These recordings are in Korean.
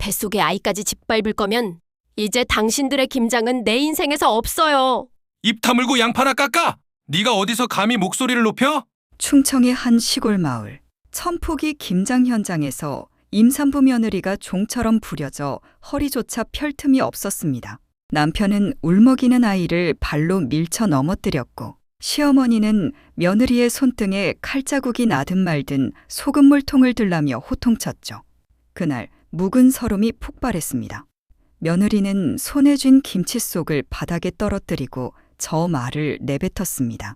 뱃속의 아이까지 짓밟을 거면 이제 당신들의 김장은 내 인생에서 없어요. 입 다물고 양파나 깎아! 네가 어디서 감히 목소리를 높여? 충청의 한 시골 마을. 천포기 김장 현장에서 임산부 며느리가 종처럼 부려져 허리조차 펼 틈이 없었습니다. 남편은 울먹이는 아이를 발로 밀쳐 넘어뜨렸고 시어머니는 며느리의 손등에 칼자국이 나든 말든 소금물통을 들라며 호통쳤죠. 그날 묵은 서름이 폭발했습니다. 며느리는 손에 쥔 김치 속을 바닥에 떨어뜨리고 저 말을 내뱉었습니다.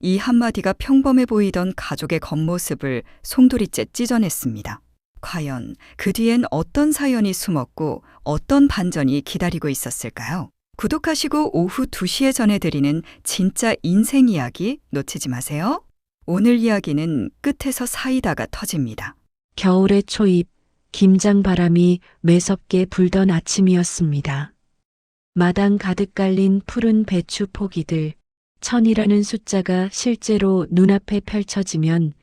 이 한마디가 평범해 보이던 가족의 겉모습을 송두리째 찢어냈습니다. 과연 그 뒤엔 어떤 사연이 숨었고 어떤 반전이 기다리고 있었을까요? 구독하시고 오후 2시에 전해드리는 진짜 인생 이야기 놓치지 마세요. 오늘 이야기는 끝에서 사이다가 터집니다. 겨울의 초입, 김장 바람이 매섭게 불던 아침이었습니다. 마당 가득 깔린 푸른 배추 포기들, 1000이라는 숫자가 실제로 눈앞에 펼쳐지면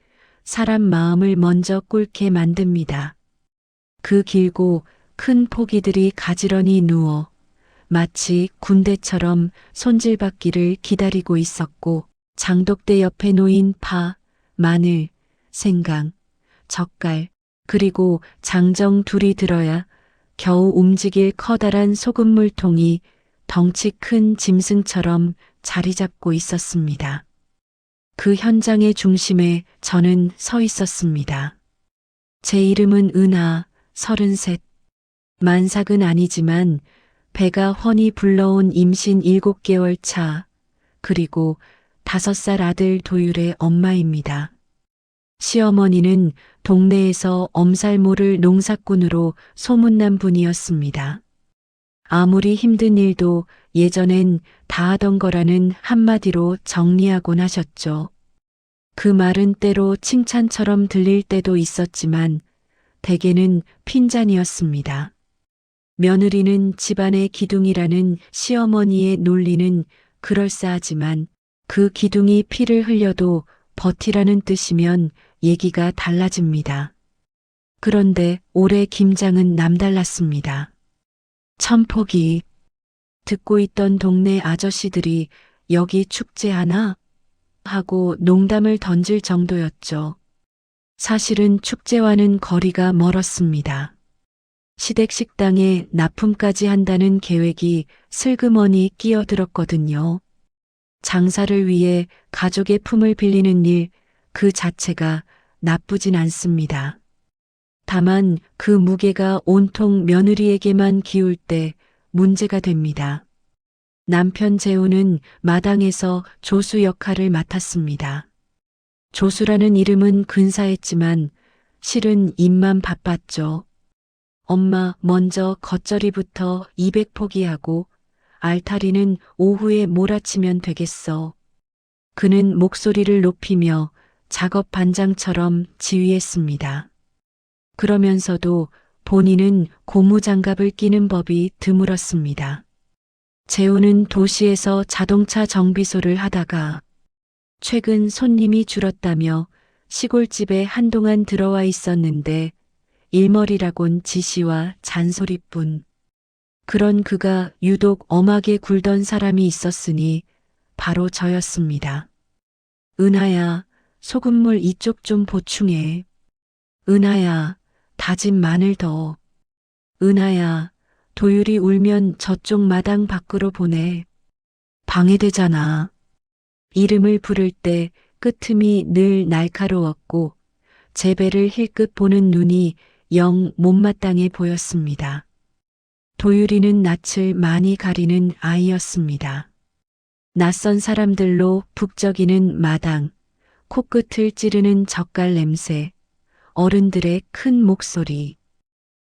사람 마음을 먼저 꿇게 만듭니다. 그 길고 큰 포기들이 가지런히 누워 마치 군대처럼 손질받기를 기다리고 있었고, 장독대 옆에 놓인 파, 마늘, 생강, 젓갈, 그리고 장정 둘이 들어야 겨우 움직일 커다란 소금물통이 덩치 큰 짐승처럼 자리 잡고 있었습니다. 그 현장의 중심에 저는 서 있었습니다. 제 이름은 은하, 33. 만삭은 아니지만 배가 훤히 불러온 임신 7개월 차, 그리고 5살 아들 도율의 엄마입니다. 시어머니는 동네에서 엄살모를 농사꾼으로 소문난 분이었습니다. 아무리 힘든 일도 예전엔 다 하던 거라는 한마디로 정리하곤 하셨죠. 그 말은 때로 칭찬처럼 들릴 때도 있었지만 대개는 핀잔이었습니다. 며느리는 집안의 기둥이라는 시어머니의 논리는 그럴싸하지만 그 기둥이 피를 흘려도 버티라는 뜻이면 얘기가 달라집니다. 그런데 올해 김장은 남달랐습니다. 천포기. 듣고 있던 동네 아저씨들이 여기 축제하나? 하고 농담을 던질 정도였죠. 사실은 축제와는 거리가 멀었습니다. 시댁 식당에 납품까지 한다는 계획이 슬그머니 끼어들었거든요. 장사를 위해 가족의 품을 빌리는 일 그 자체가 나쁘진 않습니다. 다만 그 무게가 온통 며느리에게만 기울 때 문제가 됩니다. 남편 재우는 마당에서 조수 역할을 맡았습니다. 조수라는 이름은 근사했지만 실은 입만 바빴죠. 엄마 먼저 겉절이부터 200포기하고 알타리는 오후에 몰아치면 되겠어. 그는 목소리를 높이며 작업 반장처럼 지휘했습니다. 그러면서도 본인은 고무장갑을 끼는 법이 드물었습니다. 재우는 도시에서 자동차 정비소를 하다가 최근 손님이 줄었다며 시골집에 한동안 들어와 있었는데 일머리라곤 지시와 잔소리뿐. 그런 그가 유독 엄하게 굴던 사람이 있었으니 바로 저였습니다. 은하야, 소금물 이쪽 좀 보충해. 은하야, 다진 마늘 더. 은하야, 도율이 울면 저쪽 마당 밖으로 보내. 방해되잖아. 이름을 부를 때 끄틈이 늘 날카로웠고 제 배를 힐끗 보는 눈이 영 못마땅해 보였습니다. 도율이는 낯을 많이 가리는 아이였습니다. 낯선 사람들로 북적이는 마당, 코끝을 찌르는 젓갈 냄새, 어른들의 큰 목소리.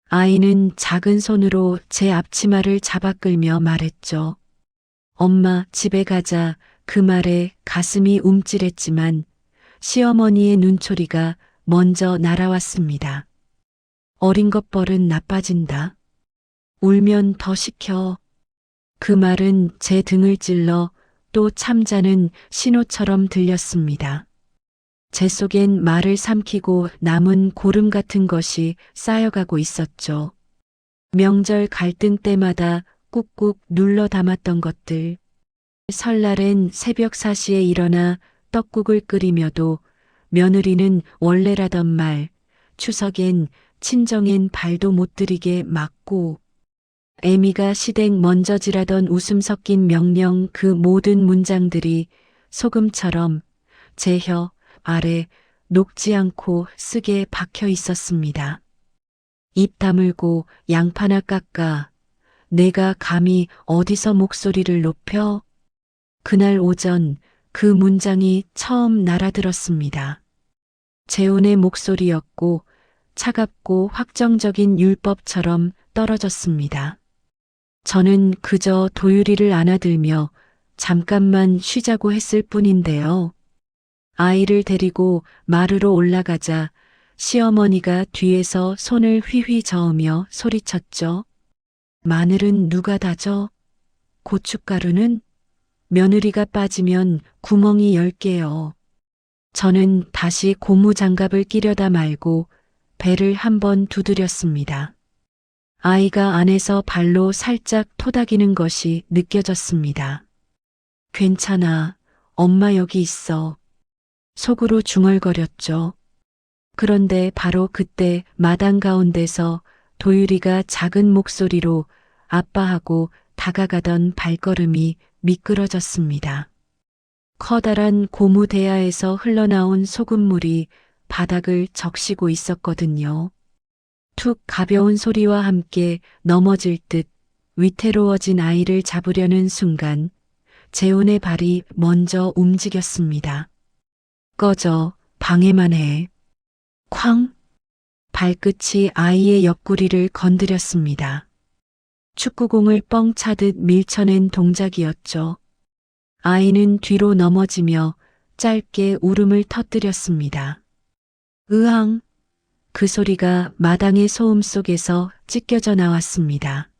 아이는 작은 손으로 제 앞치마를 잡아 끌며 말했죠. 엄마, 집에 가자. 그 말에 가슴이 움찔했지만 시어머니의 눈초리가 먼저 날아왔습니다. 어린 것 버릇 나빠진다. 울면 더 시켜. 그 말은 제 등을 찔러 또 참자는 신호처럼 들렸습니다. 제 속엔 말을 삼키고 남은 고름 같은 것이 쌓여가고 있었죠. 명절 갈등 때마다 꾹꾹 눌러 담았던 것들. 설날엔 새벽 4시에 일어나 떡국을 끓이며도 며느리는 원래라던 말, 추석엔 친정엔 발도 못 들이게 막고, 애미가 시댁 먼저 지라던 웃음 섞인 명령 그 모든 문장들이 소금처럼 제 혀 아래 녹지 않고 쓰게 박혀 있었습니다. 입 다물고 양파나 깎아. 내가 감히 어디서 목소리를 높여? 그날 오전 그 문장이 처음 날아들었습니다. 재혼의 목소리였고 차갑고 확정적인 율법처럼 떨어졌습니다. 저는 그저 도유리를 안아들며 잠깐만 쉬자고 했을 뿐인데요. 아이를 데리고 마루로 올라가자 시어머니가 뒤에서 손을 휘휘 저으며 소리쳤죠. 마늘은 누가 다져? 고춧가루는? 며느리가 빠지면 구멍이 10개요. 저는 다시 고무장갑을 끼려다 말고 배를 한번 두드렸습니다. 아이가 안에서 발로 살짝 토닥이는 것이 느껴졌습니다. 괜찮아. 엄마 여기 있어. 속으로 중얼거렸죠. 그런데 바로 그때 마당 가운데서 도유리가 작은 목소리로 아빠하고 다가가던 발걸음이 미끄러졌습니다. 커다란 고무 대야에서 흘러나온 소금물이 바닥을 적시고 있었거든요. 툭 가벼운 소리와 함께 넘어질 듯 위태로워진 아이를 잡으려는 순간 재혼의 발이 먼저 움직였습니다. 꺼져, 방해만 해. 쾅! 발끝이 아이의 옆구리를 건드렸습니다. 축구공을 뻥 차듯 밀쳐낸 동작이었죠. 아이는 뒤로 넘어지며 짧게 울음을 터뜨렸습니다. 으앙! 그 소리가 마당의 소음 속에서 찢겨져 나왔습니다.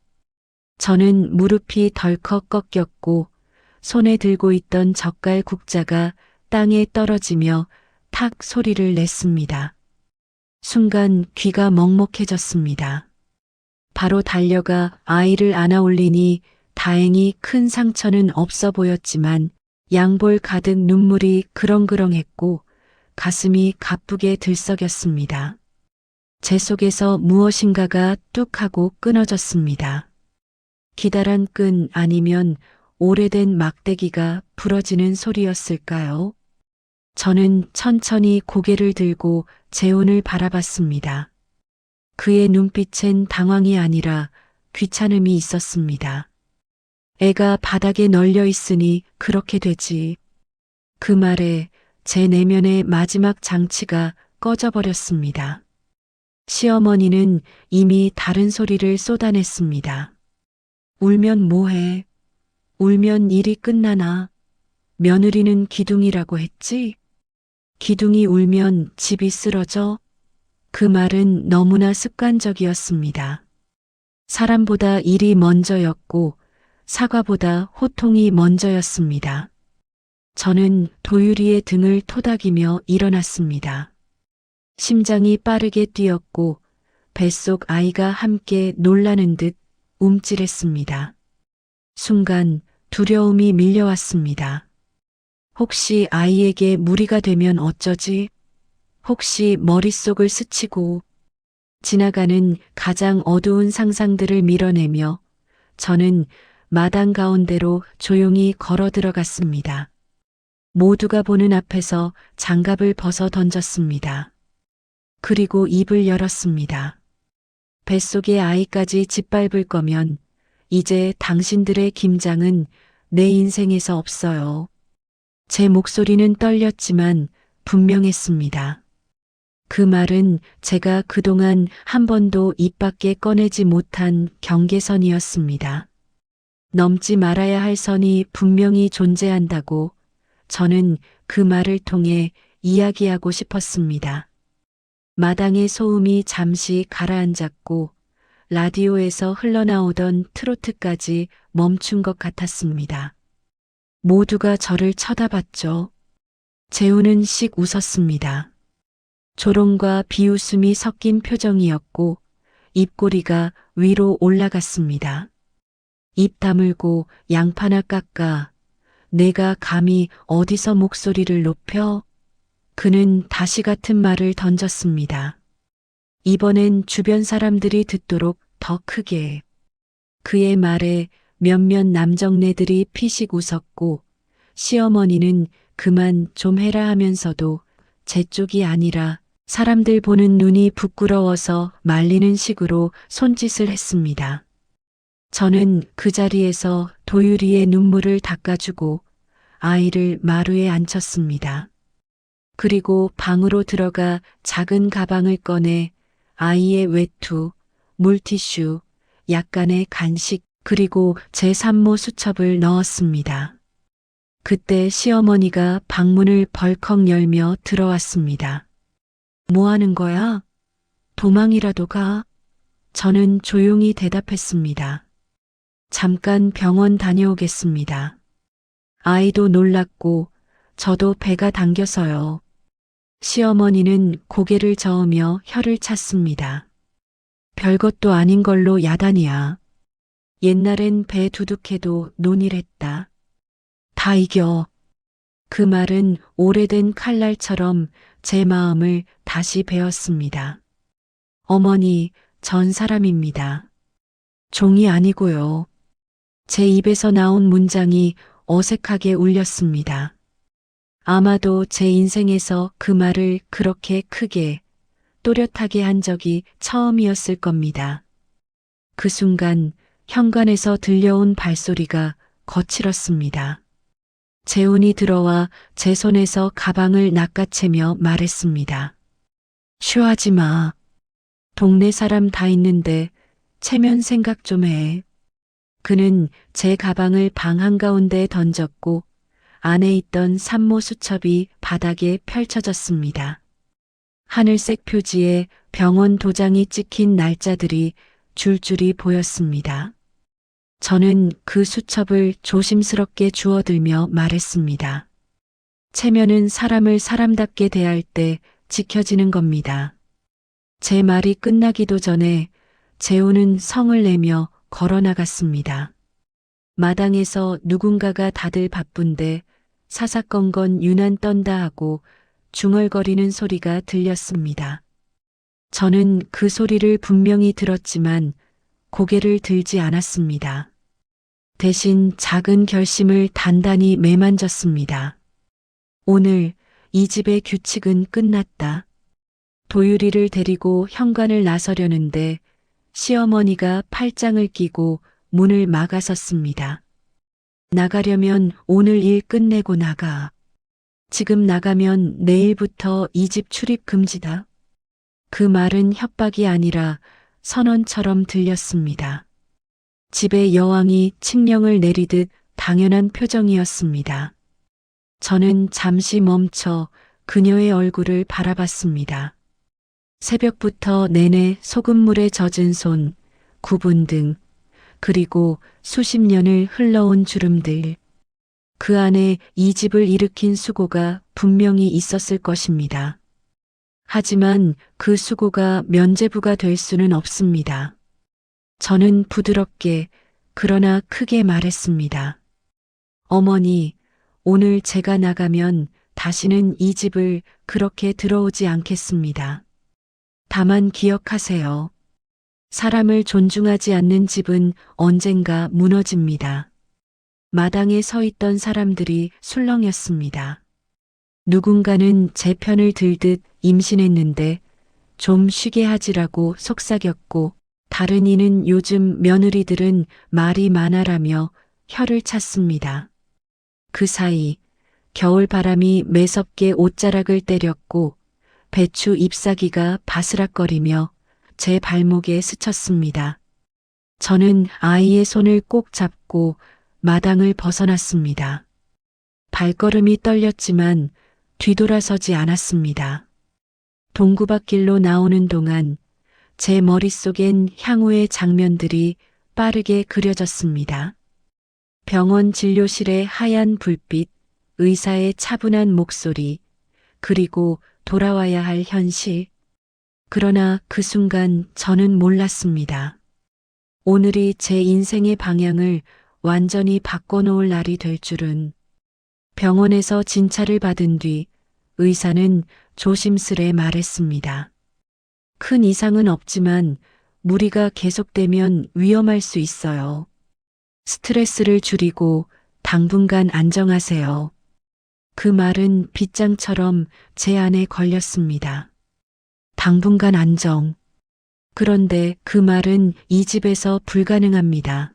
저는 무릎이 덜컥 꺾였고 손에 들고 있던 젓갈 국자가 땅에 떨어지며 탁 소리를 냈습니다. 순간 귀가 먹먹해졌습니다. 바로 달려가 아이를 안아 올리니 다행히 큰 상처는 없어 보였지만 양볼 가득 눈물이 그렁그렁했고 가슴이 가쁘게 들썩였습니다. 제 속에서 무엇인가가 뚝 하고 끊어졌습니다. 기다란 끈 아니면 오래된 막대기가 부러지는 소리였을까요? 저는 천천히 고개를 들고 재혼을 바라봤습니다. 그의 눈빛엔 당황이 아니라 귀찮음이 있었습니다. 애가 바닥에 널려 있으니 그렇게 되지. 그 말에 제 내면의 마지막 장치가 꺼져버렸습니다. 시어머니는 이미 다른 소리를 쏟아냈습니다. 울면 뭐해? 울면 일이 끝나나? 며느리는 기둥이라고 했지? 기둥이 울면 집이 쓰러져? 그 말은 너무나 습관적이었습니다. 사람보다 일이 먼저였고 사과보다 호통이 먼저였습니다. 저는 도유리의 등을 토닥이며 일어났습니다. 심장이 빠르게 뛰었고 뱃속 아이가 함께 놀라는 듯 움찔했습니다. 순간 두려움이 밀려왔습니다. 혹시 아이에게 무리가 되면 어쩌지? 혹시 머릿속을 스치고 지나가는 가장 어두운 상상들을 밀어내며 저는 마당 가운데로 조용히 걸어 들어갔습니다. 모두가 보는 앞에서 장갑을 벗어 던졌습니다. 그리고 입을 열었습니다. 뱃속의 아이까지 짓밟을 거면 이제 당신들의 김장은 내 인생에서 없어요. 제 목소리는 떨렸지만 분명했습니다. 그 말은 제가 그동안 한 번도 입 밖에 꺼내지 못한 경계선이었습니다. 넘지 말아야 할 선이 분명히 존재한다고 저는 그 말을 통해 이야기하고 싶었습니다. 마당의 소음이 잠시 가라앉았고 라디오에서 흘러나오던 트로트까지 멈춘 것 같았습니다. 모두가 저를 쳐다봤죠. 재우는 씩 웃었습니다. 조롱과 비웃음이 섞인 표정이었고 입꼬리가 위로 올라갔습니다. 입 다물고 양파나 깎아. 내가 감히 어디서 목소리를 높여? 그는 다시 같은 말을 던졌습니다. 이번엔 주변 사람들이 듣도록 더 크게. 그의 말에 몇몇 남정네들이 피식 웃었고 시어머니는 그만 좀 해라 하면서도 제 쪽이 아니라 사람들 보는 눈이 부끄러워서 말리는 식으로 손짓을 했습니다. 저는 그 자리에서 도유리의 눈물을 닦아주고 아이를 마루에 앉혔습니다. 그리고 방으로 들어가 작은 가방을 꺼내 아이의 외투, 물티슈, 약간의 간식, 그리고 제 산모 수첩을 넣었습니다. 그때 시어머니가 방문을 벌컥 열며 들어왔습니다. 뭐 하는 거야? 도망이라도 가? 저는 조용히 대답했습니다. 잠깐 병원 다녀오겠습니다. 아이도 놀랐고 저도 배가 당겨서요. 시어머니는 고개를 저으며 혀를 찼습니다. 별것도 아닌 걸로 야단이야. 옛날엔 배 두둑해도 논일했다. 다 이겨. 그 말은 오래된 칼날처럼 제 마음을 다시 베었습니다. 어머니, 전 사람입니다. 종이 아니고요. 제 입에서 나온 문장이 어색하게 울렸습니다. 아마도 제 인생에서 그 말을 그렇게 크게, 또렷하게 한 적이 처음이었을 겁니다. 그 순간 현관에서 들려온 발소리가 거칠었습니다. 재훈이 들어와 제 손에서 가방을 낚아채며 말했습니다. 쉬하지 마. 동네 사람 다 있는데 체면 생각 좀 해. 그는 제 가방을 방 한가운데에 던졌고 안에 있던 산모 수첩이 바닥에 펼쳐졌습니다. 하늘색 표지에 병원 도장이 찍힌 날짜들이 줄줄이 보였습니다. 저는 그 수첩을 조심스럽게 주워들며 말했습니다. 체면은 사람을 사람답게 대할 때 지켜지는 겁니다. 제 말이 끝나기도 전에 재우는 성을 내며 걸어 나갔습니다. 마당에서 누군가가 다들 바쁜데 사사건건 유난 떤다 하고 중얼거리는 소리가 들렸습니다. 저는 그 소리를 분명히 들었지만 고개를 들지 않았습니다. 대신 작은 결심을 단단히 매만졌습니다. 오늘 이 집의 규칙은 끝났다. 도유리를 데리고 현관을 나서려는데 시어머니가 팔짱을 끼고 문을 막아섰습니다. 나가려면 오늘 일 끝내고 나가. 지금 나가면 내일부터 이 집 출입 금지다. 그 말은 협박이 아니라 선언처럼 들렸습니다. 집의 여왕이 칙령을 내리듯 당연한 표정이었습니다. 저는 잠시 멈춰 그녀의 얼굴을 바라봤습니다. 새벽부터 내내 소금물에 젖은 손, 구분 등, 그리고 수십 년을 흘러온 주름들. 그 안에 이 집을 일으킨 수고가 분명히 있었을 것입니다. 하지만 그 수고가 면죄부가 될 수는 없습니다. 저는 부드럽게 그러나 크게 말했습니다. 어머니, 오늘 제가 나가면 다시는 이 집을 그렇게 들어오지 않겠습니다. 다만 기억하세요. 사람을 존중하지 않는 집은 언젠가 무너집니다. 마당에 서 있던 사람들이 술렁였습니다. 누군가는 제 편을 들듯 임신했는데 좀 쉬게 하지라고 속삭였고 다른 이는 요즘 며느리들은 말이 많아라며 혀를 찼습니다. 그 사이 겨울바람이 매섭게 옷자락을 때렸고 배추 잎사귀가 바스락거리며 제 발목에 스쳤습니다. 저는 아이의 손을 꼭 잡고 마당을 벗어났습니다. 발걸음이 떨렸지만 뒤돌아서지 않았습니다. 동구밭길로 나오는 동안 제 머릿속엔 향후의 장면들이 빠르게 그려졌습니다. 병원 진료실의 하얀 불빛, 의사의 차분한 목소리, 그리고 돌아와야 할 현실. 그러나 그 순간 저는 몰랐습니다. 오늘이 제 인생의 방향을 완전히 바꿔놓을 날이 될 줄은. 병원에서 진찰을 받은 뒤 의사는 조심스레 말했습니다. 큰 이상은 없지만 무리가 계속되면 위험할 수 있어요. 스트레스를 줄이고 당분간 안정하세요. 그 말은 빗장처럼 제 안에 걸렸습니다. 당분간 안정. 그런데 그 말은 이 집에서 불가능합니다.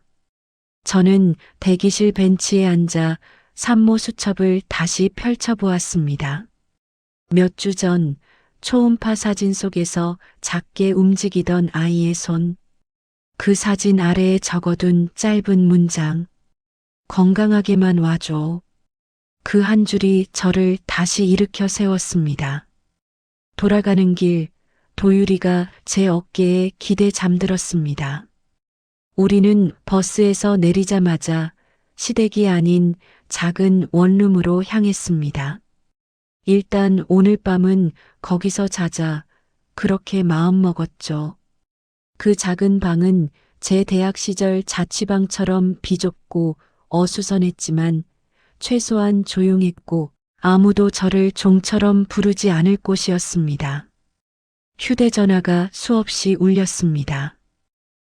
저는 대기실 벤치에 앉아 산모 수첩을 다시 펼쳐보았습니다. 몇 주 전 초음파 사진 속에서 작게 움직이던 아이의 손. 그 사진 아래에 적어둔 짧은 문장. 건강하게만 와줘. 그 한 줄이 저를 다시 일으켜 세웠습니다. 돌아가는 길, 도유리가 제 어깨에 기대 잠들었습니다. 우리는 버스에서 내리자마자 시댁이 아닌 작은 원룸으로 향했습니다. 일단 오늘 밤은 거기서 자자, 그렇게 마음먹었죠. 그 작은 방은 제 대학 시절 자취방처럼 비좁고 어수선했지만 최소한 조용했고 아무도 저를 종처럼 부르지 않을 곳이었습니다. 휴대전화가 수없이 울렸습니다.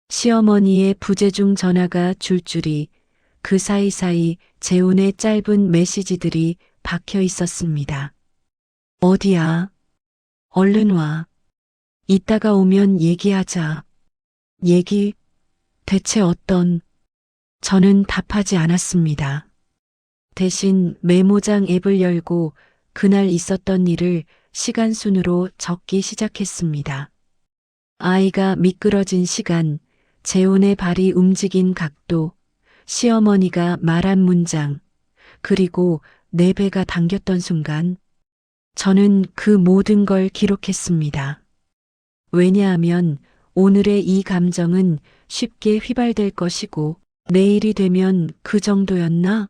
시어머니의 부재중 전화가 줄줄이, 그 사이사이 재훈의 짧은 메시지들이 박혀 있었습니다. 어디야? 얼른 와. 이따가 오면 얘기하자. 얘기? 대체 어떤? 저는 답하지 않았습니다. 대신 메모장 앱을 열고 그날 있었던 일을 시간순으로 적기 시작했습니다. 아이가 미끄러진 시간, 재훈의 발이 움직인 각도, 시어머니가 말한 문장, 그리고 내 배가 당겼던 순간, 저는 그 모든 걸 기록했습니다. 왜냐하면 오늘의 이 감정은 쉽게 휘발될 것이고 내일이 되면 그 정도였나?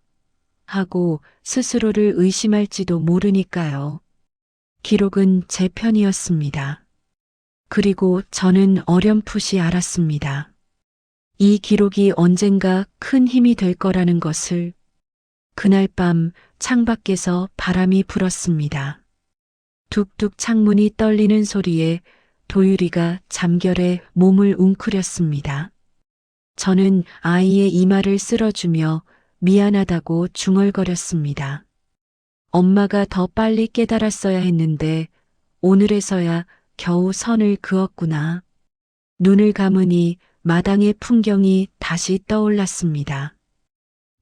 하고 스스로를 의심할지도 모르니까요. 기록은 제 편이었습니다. 그리고 저는 어렴풋이 알았습니다. 이 기록이 언젠가 큰 힘이 될 거라는 것을. 그날 밤 창밖에서 바람이 불었습니다. 툭툭 창문이 떨리는 소리에 도유리가 잠결에 몸을 웅크렸습니다. 저는 아이의 이마를 쓸어주며 미안하다고 중얼거렸습니다. 엄마가 더 빨리 깨달았어야 했는데 오늘에서야 겨우 선을 그었구나. 눈을 감으니 마당의 풍경이 다시 떠올랐습니다.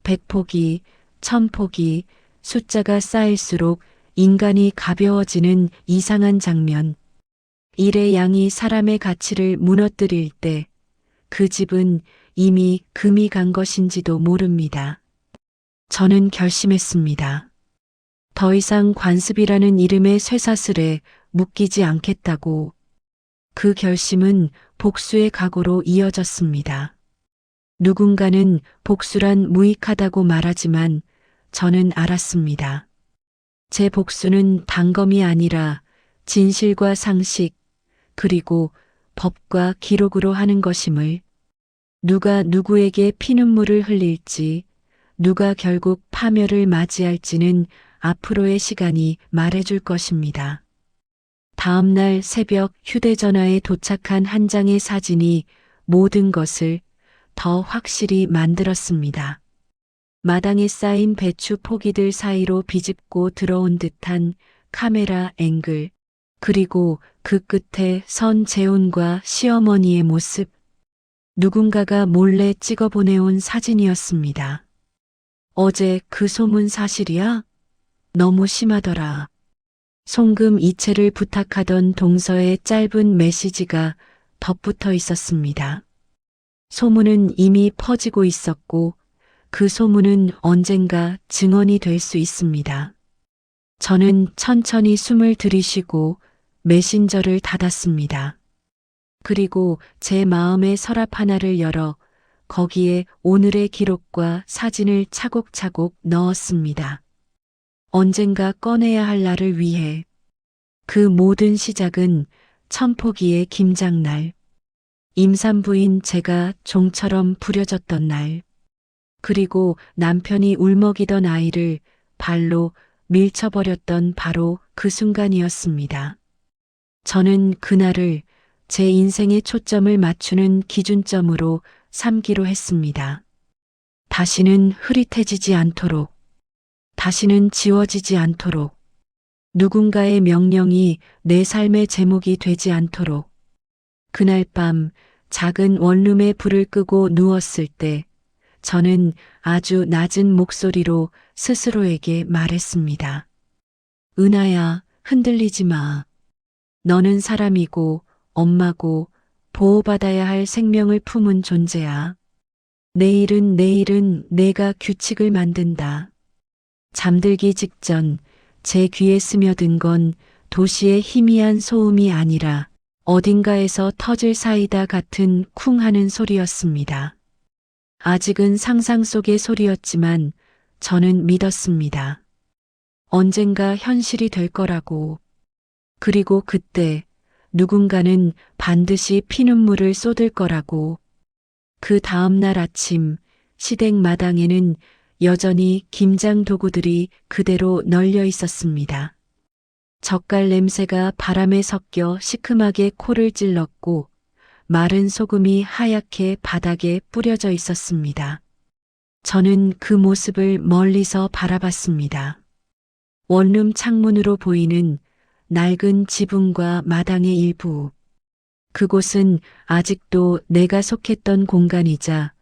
100포기, 1000포기, 숫자가 쌓일수록 인간이 가벼워지는 이상한 장면. 일의 양이 사람의 가치를 무너뜨릴 때 그 집은 이미 금이 간 것인지도 모릅니다. 저는 결심했습니다. 더 이상 관습이라는 이름의 쇠사슬에 묶이지 않겠다고. 그 결심은 복수의 각오로 이어졌습니다. 누군가는 복수란 무익하다고 말하지만 저는 알았습니다. 제 복수는 단검이 아니라 진실과 상식, 그리고 법과 기록으로 하는 것임을. 누가 누구에게 피눈물을 흘릴지, 누가 결국 파멸을 맞이할지는 앞으로의 시간이 말해줄 것입니다. 다음 날 새벽 휴대전화에 도착한 한 장의 사진이 모든 것을 더 확실히 만들었습니다. 마당에 쌓인 배추 포기들 사이로 비집고 들어온 듯한 카메라 앵글, 그리고 그 끝에 선 재훈과 시어머니의 모습. 누군가가 몰래 찍어 보내온 사진이었습니다. 어제 그 소문 사실이야? 너무 심하더라. 송금 이체를 부탁하던 동서의 짧은 메시지가 덧붙어 있었습니다. 소문은 이미 퍼지고 있었고 그 소문은 언젠가 증언이 될 수 있습니다. 저는 천천히 숨을 들이쉬고 메신저를 닫았습니다. 그리고 제 마음의 서랍 하나를 열어 거기에 오늘의 기록과 사진을 차곡차곡 넣었습니다. 언젠가 꺼내야 할 날을 위해. 그 모든 시작은 천포기의 김장날. 임산부인 제가 종처럼 부려졌던 날. 그리고 남편이 울먹이던 아이를 발로 밀쳐버렸던 바로 그 순간이었습니다. 저는 그날을 제 인생의 초점을 맞추는 기준점으로 삼기로 했습니다. 다시는 흐릿해지지 않도록, 다시는 지워지지 않도록, 누군가의 명령이 내 삶의 제목이 되지 않도록. 그날 밤 작은 원룸에 불을 끄고 누웠을 때 저는 아주 낮은 목소리로 스스로에게 말했습니다. 은하야, 흔들리지 마. 너는 사람이고 엄마고 보호받아야 할 생명을 품은 존재야. 내일은 내가 규칙을 만든다. 잠들기 직전 제 귀에 스며든 건 도시의 희미한 소음이 아니라 어딘가에서 터질 사이다 같은 쿵 하는 소리였습니다. 아직은 상상 속의 소리였지만 저는 믿었습니다. 언젠가 현실이 될 거라고. 그리고 그때 누군가는 반드시 피눈물을 쏟을 거라고. 그 다음날 아침 시댁 마당에는 여전히 김장 도구들이 그대로 널려 있었습니다. 젓갈 냄새가 바람에 섞여 시큼하게 코를 찔렀고 마른 소금이 하얗게 바닥에 뿌려져 있었습니다. 저는 그 모습을 멀리서 바라봤습니다. 원룸 창문으로 보이는 낡은 지붕과 마당의 일부. 그곳은 아직도 내가 속했던 공간이자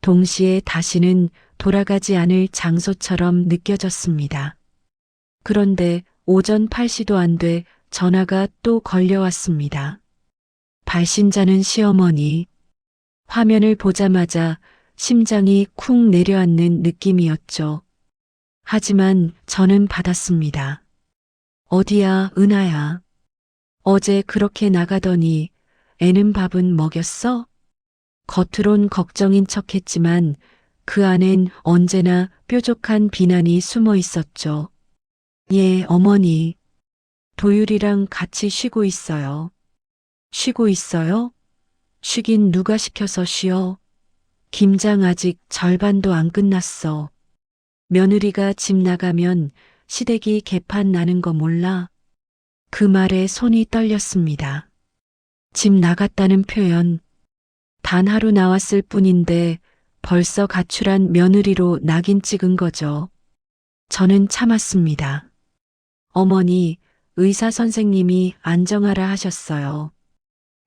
동시에 다시는 돌아가지 않을 장소처럼 느껴졌습니다. 그런데 오전 8시도 안 돼 전화가 또 걸려왔습니다. 발신자는 시어머니. 화면을 보자마자 심장이 쿵 내려앉는 느낌이었죠. 하지만 저는 받았습니다. 어디야, 은하야. 어제 그렇게 나가더니 애는 밥은 먹였어? 겉으론 걱정인 척했지만 그 안엔 언제나 뾰족한 비난이 숨어 있었죠. 예, 어머니. 도율이랑 같이 쉬고 있어요. 쉬고 있어요? 쉬긴 누가 시켜서 쉬어? 김장 아직 절반도 안 끝났어. 며느리가 집 나가면 시댁이 개판 나는 거 몰라? 그 말에 손이 떨렸습니다. 집 나갔다는 표현. 단 하루 나왔을 뿐인데 벌써 가출한 며느리로 낙인 찍은 거죠. 저는 참았습니다. 어머니, 의사 선생님이 안정하라 하셨어요.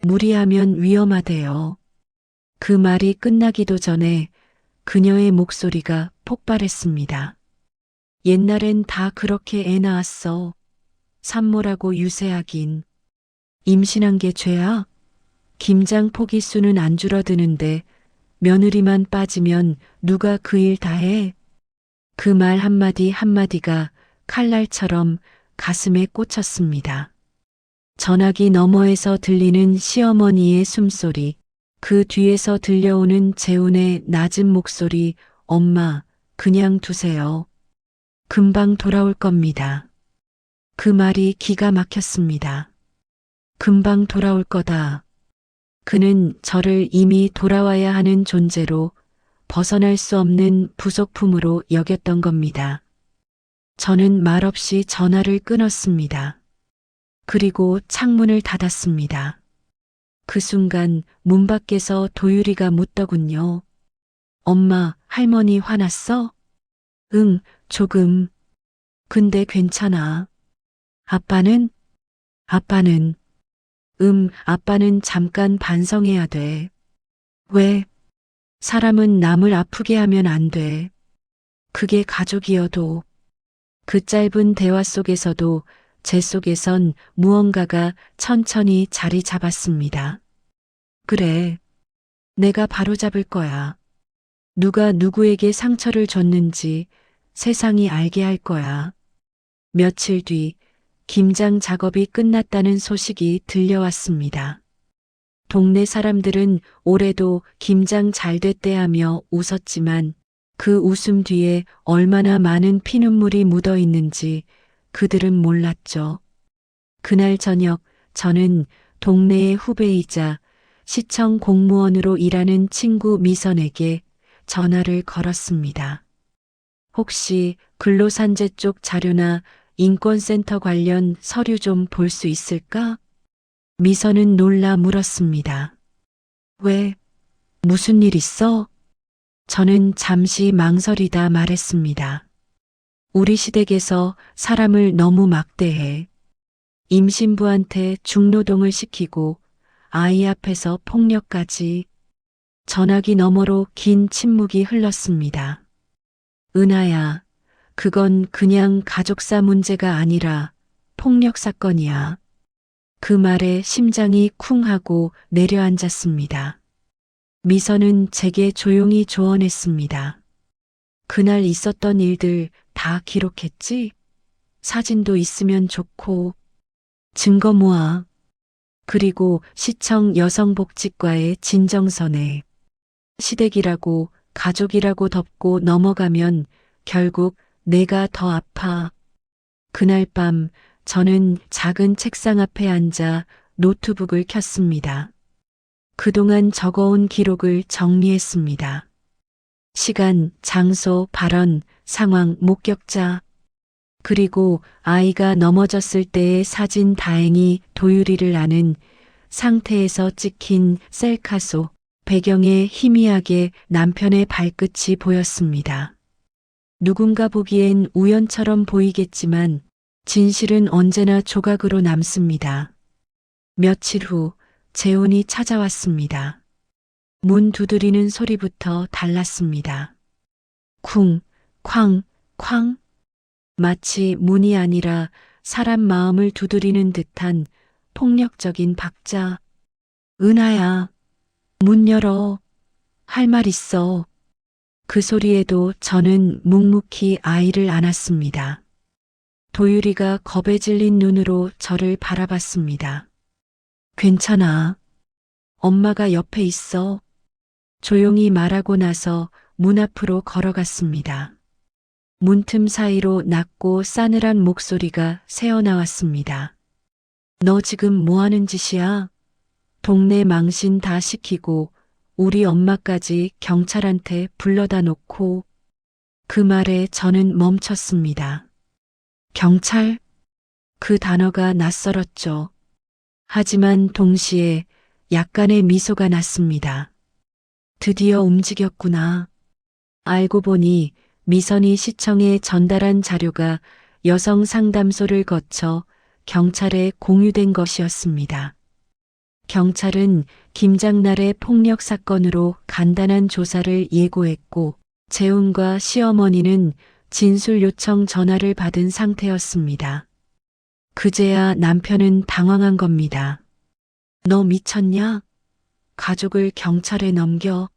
무리하면 위험하대요. 그 말이 끝나기도 전에 그녀의 목소리가 폭발했습니다. 옛날엔 다 그렇게 애 낳았어. 산모라고 유세하긴. 임신한 게 죄야? 김장 포기 수는 안 줄어드는데 며느리만 빠지면 누가 그 일 다 해? 그 말 한마디 한마디가 칼날처럼 가슴에 꽂혔습니다. 전화기 너머에서 들리는 시어머니의 숨소리, 그 뒤에서 들려오는 재훈의 낮은 목소리, 엄마, 그냥 두세요. 금방 돌아올 겁니다. 그 말이 기가 막혔습니다. 금방 돌아올 거다. 그는 저를 이미 돌아와야 하는 존재로 벗어날 수 없는 부속품으로 여겼던 겁니다. 저는 말없이 전화를 끊었습니다. 그리고 창문을 닫았습니다. 그 순간 문 밖에서 도유리가 묻더군요. 엄마, 할머니 화났어? 응, 조금. 근데 괜찮아. 아빠는? 아빠는 잠깐 반성해야 돼. 왜? 사람은 남을 아프게 하면 안 돼. 그게 가족이어도. 그 짧은 대화 속에서도 제 속에선 무언가가 천천히 자리 잡았습니다. 그래. 내가 바로잡을 거야. 누가 누구에게 상처를 줬는지 세상이 알게 할 거야. 며칠 뒤 김장 작업이 끝났다는 소식이 들려왔습니다. 동네 사람들은 올해도 김장 잘 됐대 하며 웃었지만 그 웃음 뒤에 얼마나 많은 피눈물이 묻어 있는지 그들은 몰랐죠. 그날 저녁 저는 동네의 후배이자 시청 공무원으로 일하는 친구 미선에게 전화를 걸었습니다. 혹시 근로산재 쪽 자료나 인권센터 관련 서류 좀 볼 수 있을까? 미선은 놀라 물었습니다. 왜? 무슨 일 있어? 저는 잠시 망설이다 말했습니다. 우리 시댁에서 사람을 너무 막대해. 임신부한테 중노동을 시키고 아이 앞에서 폭력까지. 전화기 너머로 긴 침묵이 흘렀습니다. 은하야, 그건 그냥 가족사 문제가 아니라 폭력 사건이야. 그 말에 심장이 쿵 하고 내려앉았습니다. 미선은 제게 조용히 조언했습니다. 그날 있었던 일들 다 기록했지? 사진도 있으면 좋고. 증거 모아. 그리고 시청 여성복지과의 진정서네. 시댁이라고 가족이라고 덮고 넘어가면 결국 내가 더 아파. 그날 밤 저는 작은 책상 앞에 앉아 노트북을 켰습니다. 그동안 적어온 기록을 정리했습니다. 시간, 장소, 발언, 상황, 목격자. 그리고 아이가 넘어졌을 때의 사진 다행히 도유리를 아는 상태에서 찍힌 셀카소. 배경에 희미하게 남편의 발끝이 보였습니다. 누군가 보기엔 우연처럼 보이겠지만 진실은 언제나 조각으로 남습니다. 며칠 후 재훈이 찾아왔습니다. 문 두드리는 소리부터 달랐습니다. 쿵, 쾅, 쾅. 마치 문이 아니라 사람 마음을 두드리는 듯한 폭력적인 박자. 은하야, 문 열어. 할 말 있어. 그 소리에도 저는 묵묵히 아이를 안았습니다. 도유리가 겁에 질린 눈으로 저를 바라봤습니다. 괜찮아. 엄마가 옆에 있어. 조용히 말하고 나서 문 앞으로 걸어갔습니다. 문틈 사이로 낮고 싸늘한 목소리가 새어나왔습니다. 너 지금 뭐 하는 짓이야? 동네 망신 다 시키고 우리 엄마까지 경찰한테 불러다 놓고. 그 말에 저는 멈췄습니다. 경찰? 그 단어가 낯설었죠. 하지만 동시에 약간의 미소가 났습니다. 드디어 움직였구나. 알고 보니 미선이 시청에 전달한 자료가 여성 상담소를 거쳐 경찰에 공유된 것이었습니다. 경찰은 김장날의 폭력 사건으로 간단한 조사를 예고했고 재훈과 시어머니는 진술 요청 전화를 받은 상태였습니다. 그제야 남편은 당황한 겁니다. 너 미쳤냐? 가족을 경찰에 넘겨.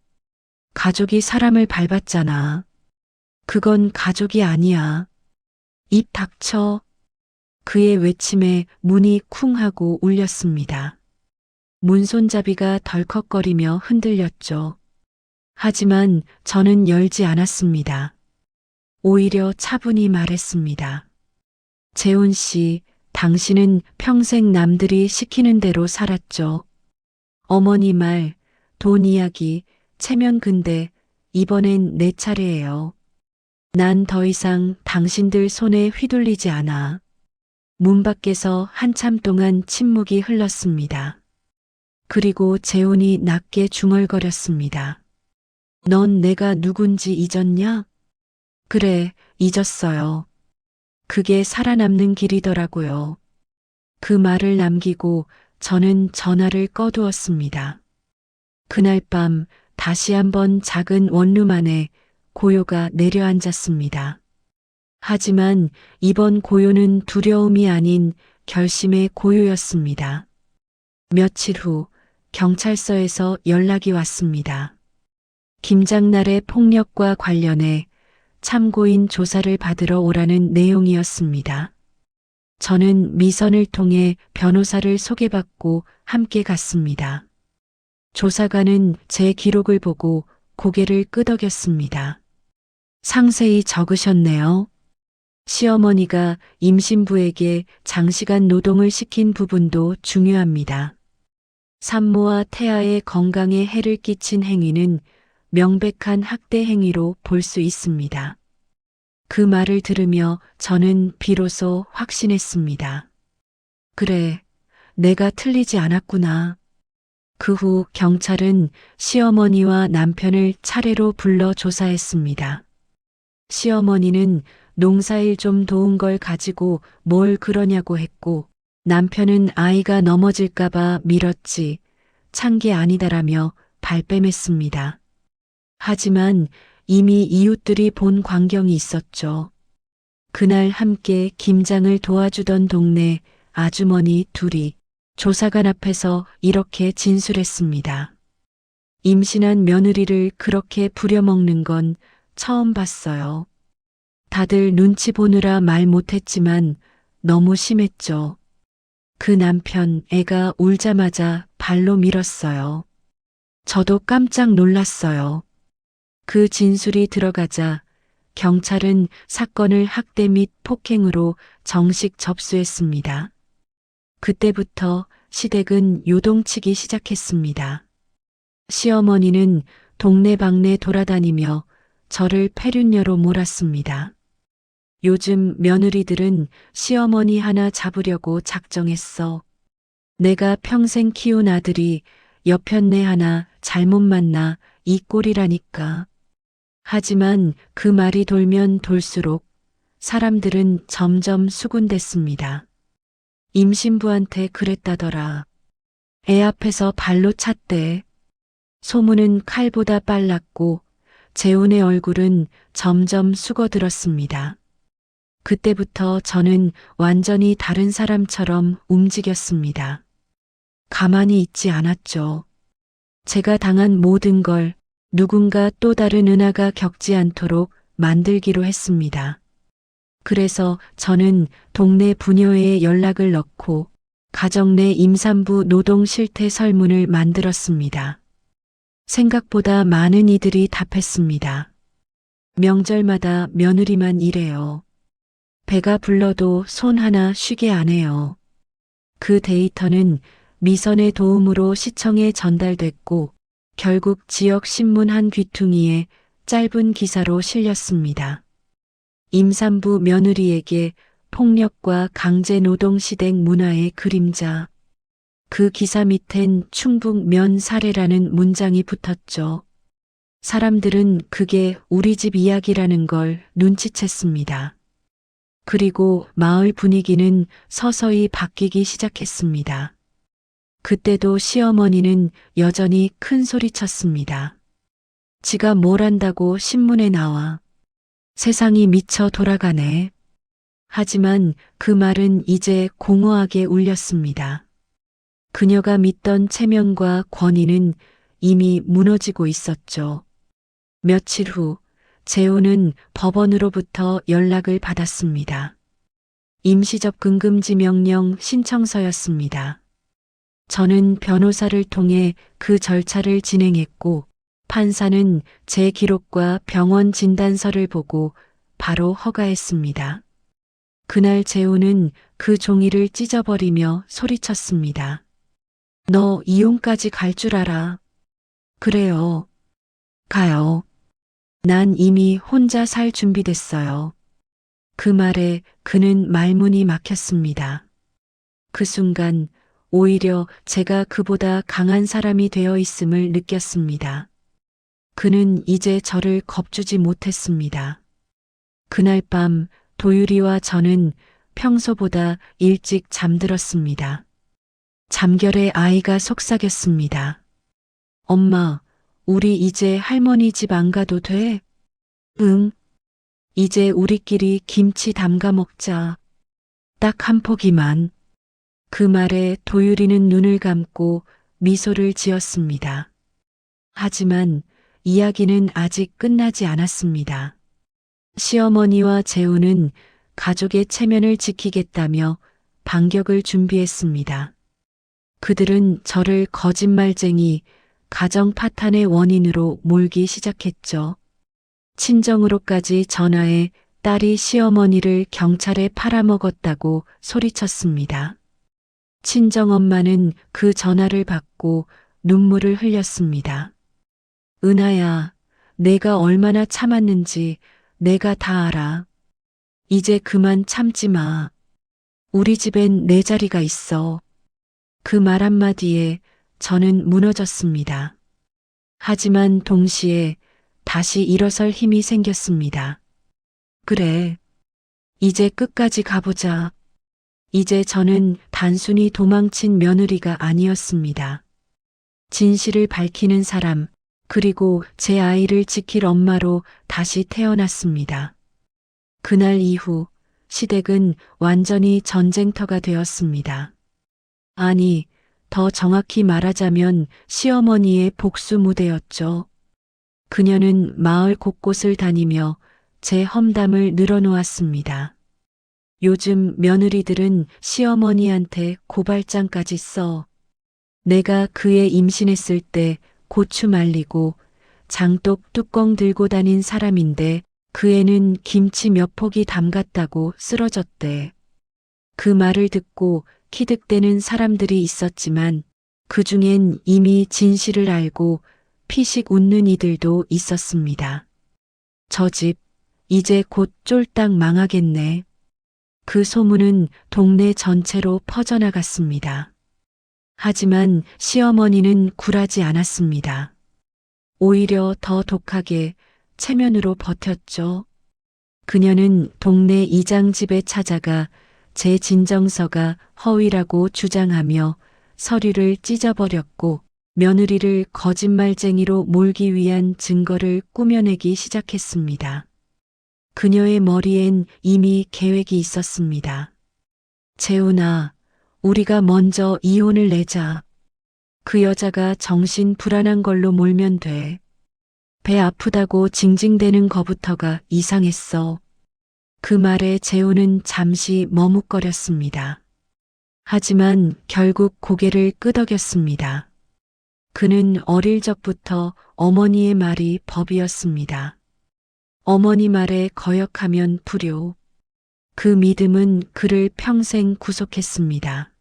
가족이 사람을 밟았잖아. 그건 가족이 아니야. 입 닥쳐. 그의 외침에 문이 쿵 하고 울렸습니다. 문손잡이가 덜컥거리며 흔들렸죠. 하지만 저는 열지 않았습니다. 오히려 차분히 말했습니다. 재훈 씨, 당신은 평생 남들이 시키는 대로 살았죠. 어머니 말, 돈 이야기, 체면 근데 이번엔 내 차례예요. 난 더 이상 당신들 손에 휘둘리지 않아. 문 밖에서 한참 동안 침묵이 흘렀습니다. 그리고 재훈이 낮게 중얼거렸습니다. 넌 내가 누군지 잊었냐? 그래, 잊었어요. 그게 살아남는 길이더라고요. 그 말을 남기고 저는 전화를 꺼두었습니다. 그날 밤 다시 한번 작은 원룸 안에 고요가 내려앉았습니다. 하지만 이번 고요는 두려움이 아닌 결심의 고요였습니다. 며칠 후 경찰서에서 연락이 왔습니다. 김장날의 폭력과 관련해 참고인 조사를 받으러 오라는 내용이었습니다. 저는 미선을 통해 변호사를 소개받고 함께 갔습니다. 조사관은 제 기록을 보고 고개를 끄덕였습니다. 상세히 적으셨네요. 시어머니가 임신부에게 장시간 노동을 시킨 부분도 중요합니다. 산모와 태아의 건강에 해를 끼친 행위는 명백한 학대 행위로 볼 수 있습니다. 그 말을 들으며 저는 비로소 확신했습니다. 그래, 내가 틀리지 않았구나. 그 후 경찰은 시어머니와 남편을 차례로 불러 조사했습니다. 시어머니는 농사일 좀 도운 걸 가지고 뭘 그러냐고 했고, 남편은 아이가 넘어질까봐 밀었지, 찬 게 아니다라며 발뺌했습니다. 하지만 이미 이웃들이 본 광경이 있었죠. 그날 함께 김장을 도와주던 동네 아주머니 둘이 조사관 앞에서 이렇게 진술했습니다. 임신한 며느리를 그렇게 부려먹는 건 처음 봤어요. 다들 눈치 보느라 말 못했지만 너무 심했죠. 그 남편 애가 울자마자 발로 밀었어요. 저도 깜짝 놀랐어요. 그 진술이 들어가자 경찰은 사건을 학대 및 폭행으로 정식 접수했습니다. 그때부터 시댁은 요동치기 시작했습니다. 시어머니는 동네방네 돌아다니며 저를 폐륜녀로 몰았습니다. 요즘 며느리들은 시어머니 하나 잡으려고 작정했어. 내가 평생 키운 아들이 여편네 하나 잘못 만나 이 꼴이라니까. 하지만 그 말이 돌면 돌수록 사람들은 점점 수군댔습니다. 임신부한테 그랬다더라. 애 앞에서 발로 찼대. 소문은 칼보다 빨랐고 재훈의 얼굴은 점점 수거들었습니다. 그때부터 저는 완전히 다른 사람처럼 움직였습니다. 가만히 있지 않았죠. 제가 당한 모든 걸 누군가 또 다른 은하가 겪지 않도록 만들기로 했습니다. 그래서 저는 동네 부녀회에 연락을 넣고 가정 내 임산부 노동 실태 설문을 만들었습니다. 생각보다 많은 이들이 답했습니다. 명절마다 며느리만 일해요. 배가 불러도 손 하나 쉬게 안 해요. 그 데이터는 미선의 도움으로 시청에 전달됐고 결국 지역 신문 한 귀퉁이에 짧은 기사로 실렸습니다. 임산부 며느리에게 폭력과 강제노동 시댁 문화의 그림자. 그 기사 밑엔 충북 면 사례라는 문장이 붙었죠. 사람들은 그게 우리 집 이야기라는 걸 눈치챘습니다. 그리고 마을 분위기는 서서히 바뀌기 시작했습니다. 그때도 시어머니는 여전히 큰 소리 쳤습니다. 지가 뭘 안다고 신문에 나와. 세상이 미쳐 돌아가네. 하지만 그 말은 이제 공허하게 울렸습니다. 그녀가 믿던 체면과 권위는 이미 무너지고 있었죠. 며칠 후 재훈은 법원으로부터 연락을 받았습니다. 임시접근 금지 명령 신청서였습니다. 저는 변호사를 통해 그 절차를 진행했고 판사는 제 기록과 병원 진단서를 보고 바로 허가했습니다. 그날 재훈은 그 종이를 찢어버리며 소리쳤습니다. 너 이혼까지 갈 줄 알아. 그래요. 가요. 난 이미 혼자 살 준비됐어요. 그 말에 그는 말문이 막혔습니다. 그 순간 오히려 제가 그보다 강한 사람이 되어 있음을 느꼈습니다. 그는 이제 저를 겁주지 못했습니다. 그날 밤 도유리와 저는 평소보다 일찍 잠들었습니다. 잠결에 아이가 속삭였습니다. 엄마, 우리 이제 할머니 집 안 가도 돼? 응. 이제 우리끼리 김치 담가 먹자. 딱 한 포기만. 그 말에 도유리는 눈을 감고 미소를 지었습니다. 하지만 이야기는 아직 끝나지 않았습니다. 시어머니와 재훈은 가족의 체면을 지키겠다며 반격을 준비했습니다. 그들은 저를 거짓말쟁이, 가정 파탄의 원인으로 몰기 시작했죠. 친정으로까지 전화해 딸이 시어머니를 경찰에 팔아먹었다고 소리쳤습니다. 친정엄마는 그 전화를 받고 눈물을 흘렸습니다. 은하야, 내가 얼마나 참았는지 내가 다 알아. 이제 그만 참지 마. 우리 집엔 내 자리가 있어. 그 말 한마디에 저는 무너졌습니다. 하지만 동시에 다시 일어설 힘이 생겼습니다. 그래. 이제 끝까지 가보자. 이제 저는 단순히 도망친 며느리가 아니었습니다. 진실을 밝히는 사람, 그리고 제 아이를 지킬 엄마로 다시 태어났습니다. 그날 이후 시댁은 완전히 전쟁터가 되었습니다. 아니, 더 정확히 말하자면 시어머니의 복수 무대였죠. 그녀는 마을 곳곳을 다니며 제 험담을 늘어놓았습니다. 요즘 며느리들은 시어머니한테 고발장까지 써. 내가 그애 임신했을 때 고추 말리고 장독 뚜껑 들고 다닌 사람인데 그 애는 김치 몇 포기 담갔다고 쓰러졌대. 그 말을 듣고 키득대는 사람들이 있었지만 그 중엔 이미 진실을 알고 피식 웃는 이들도 있었습니다. 저 집 이제 곧 쫄딱 망하겠네. 그 소문은 동네 전체로 퍼져나갔습니다. 하지만 시어머니는 굴하지 않았습니다. 오히려 더 독하게 체면으로 버텼죠. 그녀는 동네 이장 집에 찾아가 제 진정서가 허위라고 주장하며 서류를 찢어버렸고 며느리를 거짓말쟁이로 몰기 위한 증거를 꾸며내기 시작했습니다. 그녀의 머리엔 이미 계획이 있었습니다. 재훈아, 우리가 먼저 이혼을 내자. 그 여자가 정신 불안한 걸로 몰면 돼. 배 아프다고 징징대는 거부터가 이상했어. 그 말에 재훈은 잠시 머뭇거렸습니다. 하지만 결국 고개를 끄덕였습니다. 그는 어릴 적부터 어머니의 말이 법이었습니다. 어머니 말에 거역하면 불효. 그 믿음은 그를 평생 구속했습니다.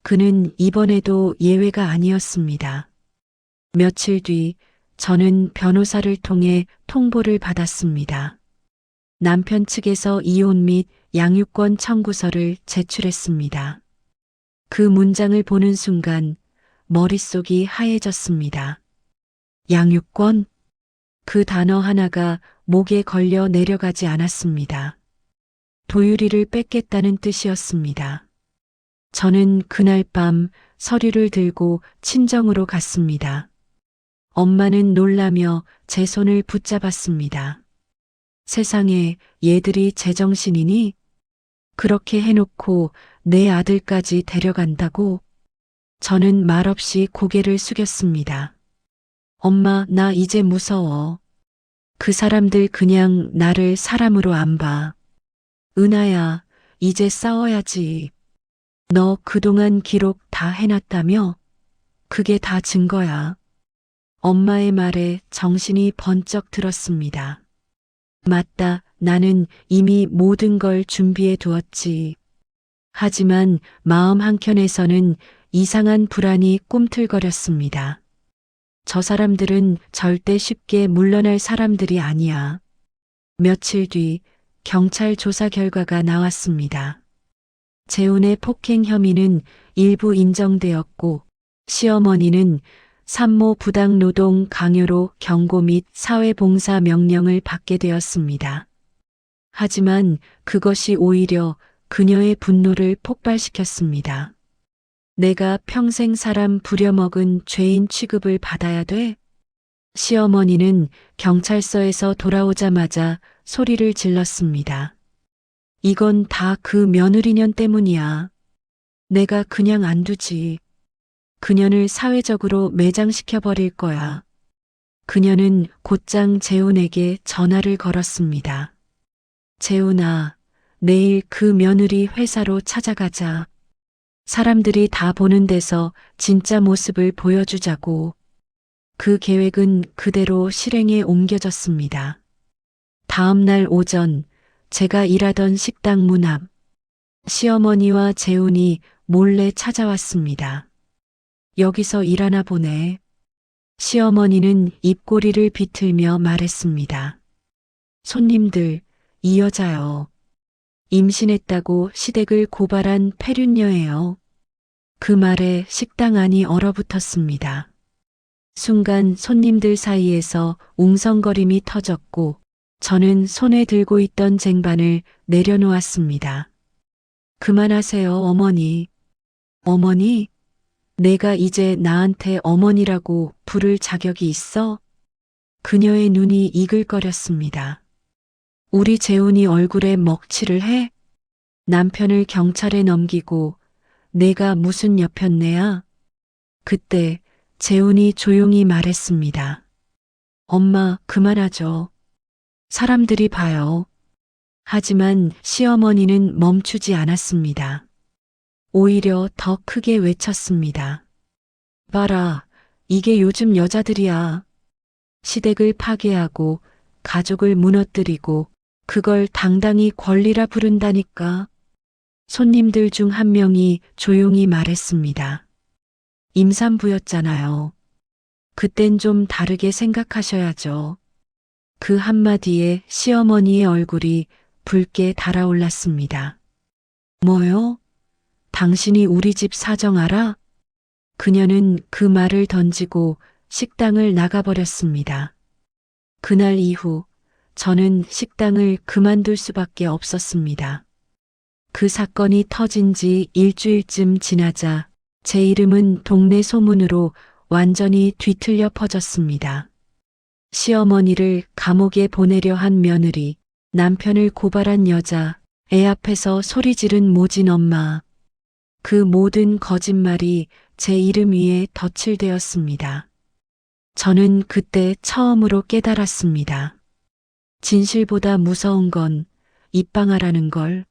그는 이번에도 예외가 아니었습니다. 며칠 뒤 저는 변호사를 통해 통보를 받았습니다. 남편 측에서 이혼 및 양육권 청구서를 제출했습니다. 그 문장을 보는 순간 머릿속이 하얘졌습니다. 양육권? 그 단어 하나가 목에 걸려 내려가지 않았습니다. 도유리를 뺏겠다는 뜻이었습니다. 저는 그날 밤 서류를 들고 친정으로 갔습니다. 엄마는 놀라며 제 손을 붙잡았습니다. 세상에 얘들이 제정신이니? 그렇게 해놓고 내 아들까지 데려간다고? 저는 말없이 고개를 숙였습니다. 엄마, 나 이제 무서워. 그 사람들 그냥 나를 사람으로 안 봐. 은하야, 이제 싸워야지. 너 그동안 기록 다 해놨다며? 그게 다 증거야. 엄마의 말에 정신이 번쩍 들었습니다. 맞다, 나는 이미 모든 걸 준비해 두었지. 하지만 마음 한켠에서는 이상한 불안이 꿈틀거렸습니다. 저 사람들은 절대 쉽게 물러날 사람들이 아니야. 며칠 뒤 경찰 조사 결과가 나왔습니다. 재훈의 폭행 혐의는 일부 인정되었고 시어머니는 산모 부당노동 강요로 경고 및 사회봉사 명령을 받게 되었습니다. 하지만 그것이 오히려 그녀의 분노를 폭발시켰습니다. 내가 평생 사람 부려먹은 죄인 취급을 받아야 돼? 시어머니는 경찰서에서 돌아오자마자 소리를 질렀습니다. 이건 다 그 며느리년 때문이야. 내가 그냥 안 두지. 그년을 사회적으로 매장시켜버릴 거야. 그녀는 곧장 재훈에게 전화를 걸었습니다. 재훈아, 내일 그 며느리 회사로 찾아가자. 사람들이 다 보는 데서 진짜 모습을 보여주자고. 그 계획은 그대로 실행에 옮겨졌습니다. 다음 날 오전 제가 일하던 식당 문 앞, 시어머니와 재훈이 몰래 찾아왔습니다. 여기서 일하나 보네. 시어머니는 입꼬리를 비틀며 말했습니다. 손님들, 이 여자요. 임신했다고 시댁을 고발한 폐륜녀예요. 그 말에 식당 안이 얼어붙었습니다. 순간 손님들 사이에서 웅성거림이 터졌고 저는 손에 들고 있던 쟁반을 내려놓았습니다. 그만하세요, 어머니. 어머니? 내가 이제 나한테 어머니라고 부를 자격이 있어? 그녀의 눈이 이글거렸습니다. 우리 재훈이 얼굴에 먹칠을 해? 남편을 경찰에 넘기고 내가 무슨 여편네야? 그때 재훈이 조용히 말했습니다. 엄마, 그만하죠. 사람들이 봐요. 하지만 시어머니는 멈추지 않았습니다. 오히려 더 크게 외쳤습니다. 봐라, 이게 요즘 여자들이야. 시댁을 파괴하고 가족을 무너뜨리고 그걸 당당히 권리라 부른다니까. 손님들 중 한 명이 조용히 말했습니다. 임산부였잖아요. 그땐 좀 다르게 생각하셔야죠. 그 한마디에 시어머니의 얼굴이 붉게 달아올랐습니다. 뭐요? 당신이 우리 집 사정 알아? 그녀는 그 말을 던지고 식당을 나가버렸습니다. 그날 이후 저는 식당을 그만둘 수밖에 없었습니다. 그 사건이 터진 지 일주일쯤 지나자 제 이름은 동네 소문으로 완전히 뒤틀려 퍼졌습니다. 시어머니를 감옥에 보내려 한 며느리, 남편을 고발한 여자, 애 앞에서 소리 지른 모진 엄마. 그 모든 거짓말이 제 이름 위에 덧칠되었습니다. 저는 그때 처음으로 깨달았습니다. 진실보다 무서운 건 입방아라는 걸.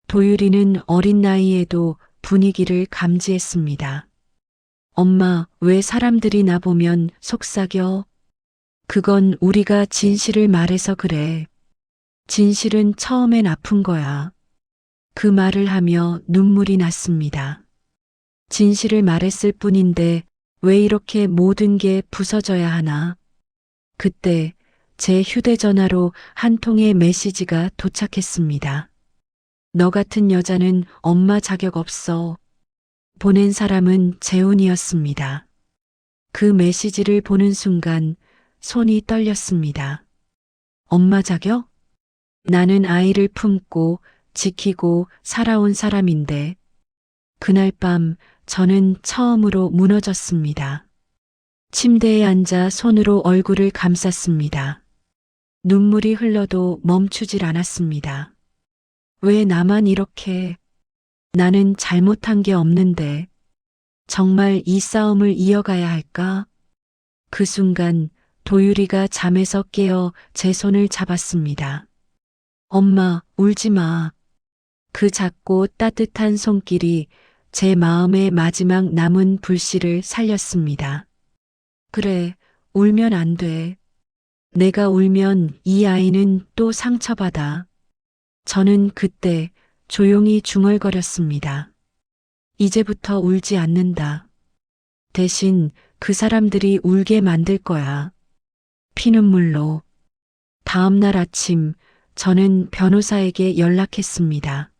도유리는 어린 나이에도 분위기를 감지했습니다. 엄마, 왜 사람들이 나보면 속삭여? 그건 우리가 진실을 말해서 그래. 진실은 처음엔 아픈 거야. 그 말을 하며 눈물이 났습니다. 진실을 말했을 뿐인데 왜 이렇게 모든 게 부서져야 하나? 그때 제 휴대전화로 한 통의 메시지가 도착했습니다. 너 같은 여자는 엄마 자격 없어. 보낸 사람은 재훈이었습니다. 그 메시지를 보는 순간 손이 떨렸습니다. 엄마 자격? 나는 아이를 품고 지키고 살아온 사람인데 그날 밤 저는 처음으로 무너졌습니다. 침대에 앉아 손으로 얼굴을 감쌌습니다. 눈물이 흘러도 멈추질 않았습니다. 왜 나만 이렇게? 나는 잘못한 게 없는데 정말 이 싸움을 이어가야 할까? 그 순간 도유리가 잠에서 깨어 제 손을 잡았습니다. 엄마, 울지 마. 그 작고 따뜻한 손길이 제 마음의 마지막 남은 불씨를 살렸습니다. 그래, 울면 안 돼. 내가 울면 이 아이는 또 상처받아. 저는 그때 조용히 중얼거렸습니다. 이제부터 울지 않는다. 대신 그 사람들이 울게 만들 거야. 피눈물로. 다음 날 아침 저는 변호사에게 연락했습니다.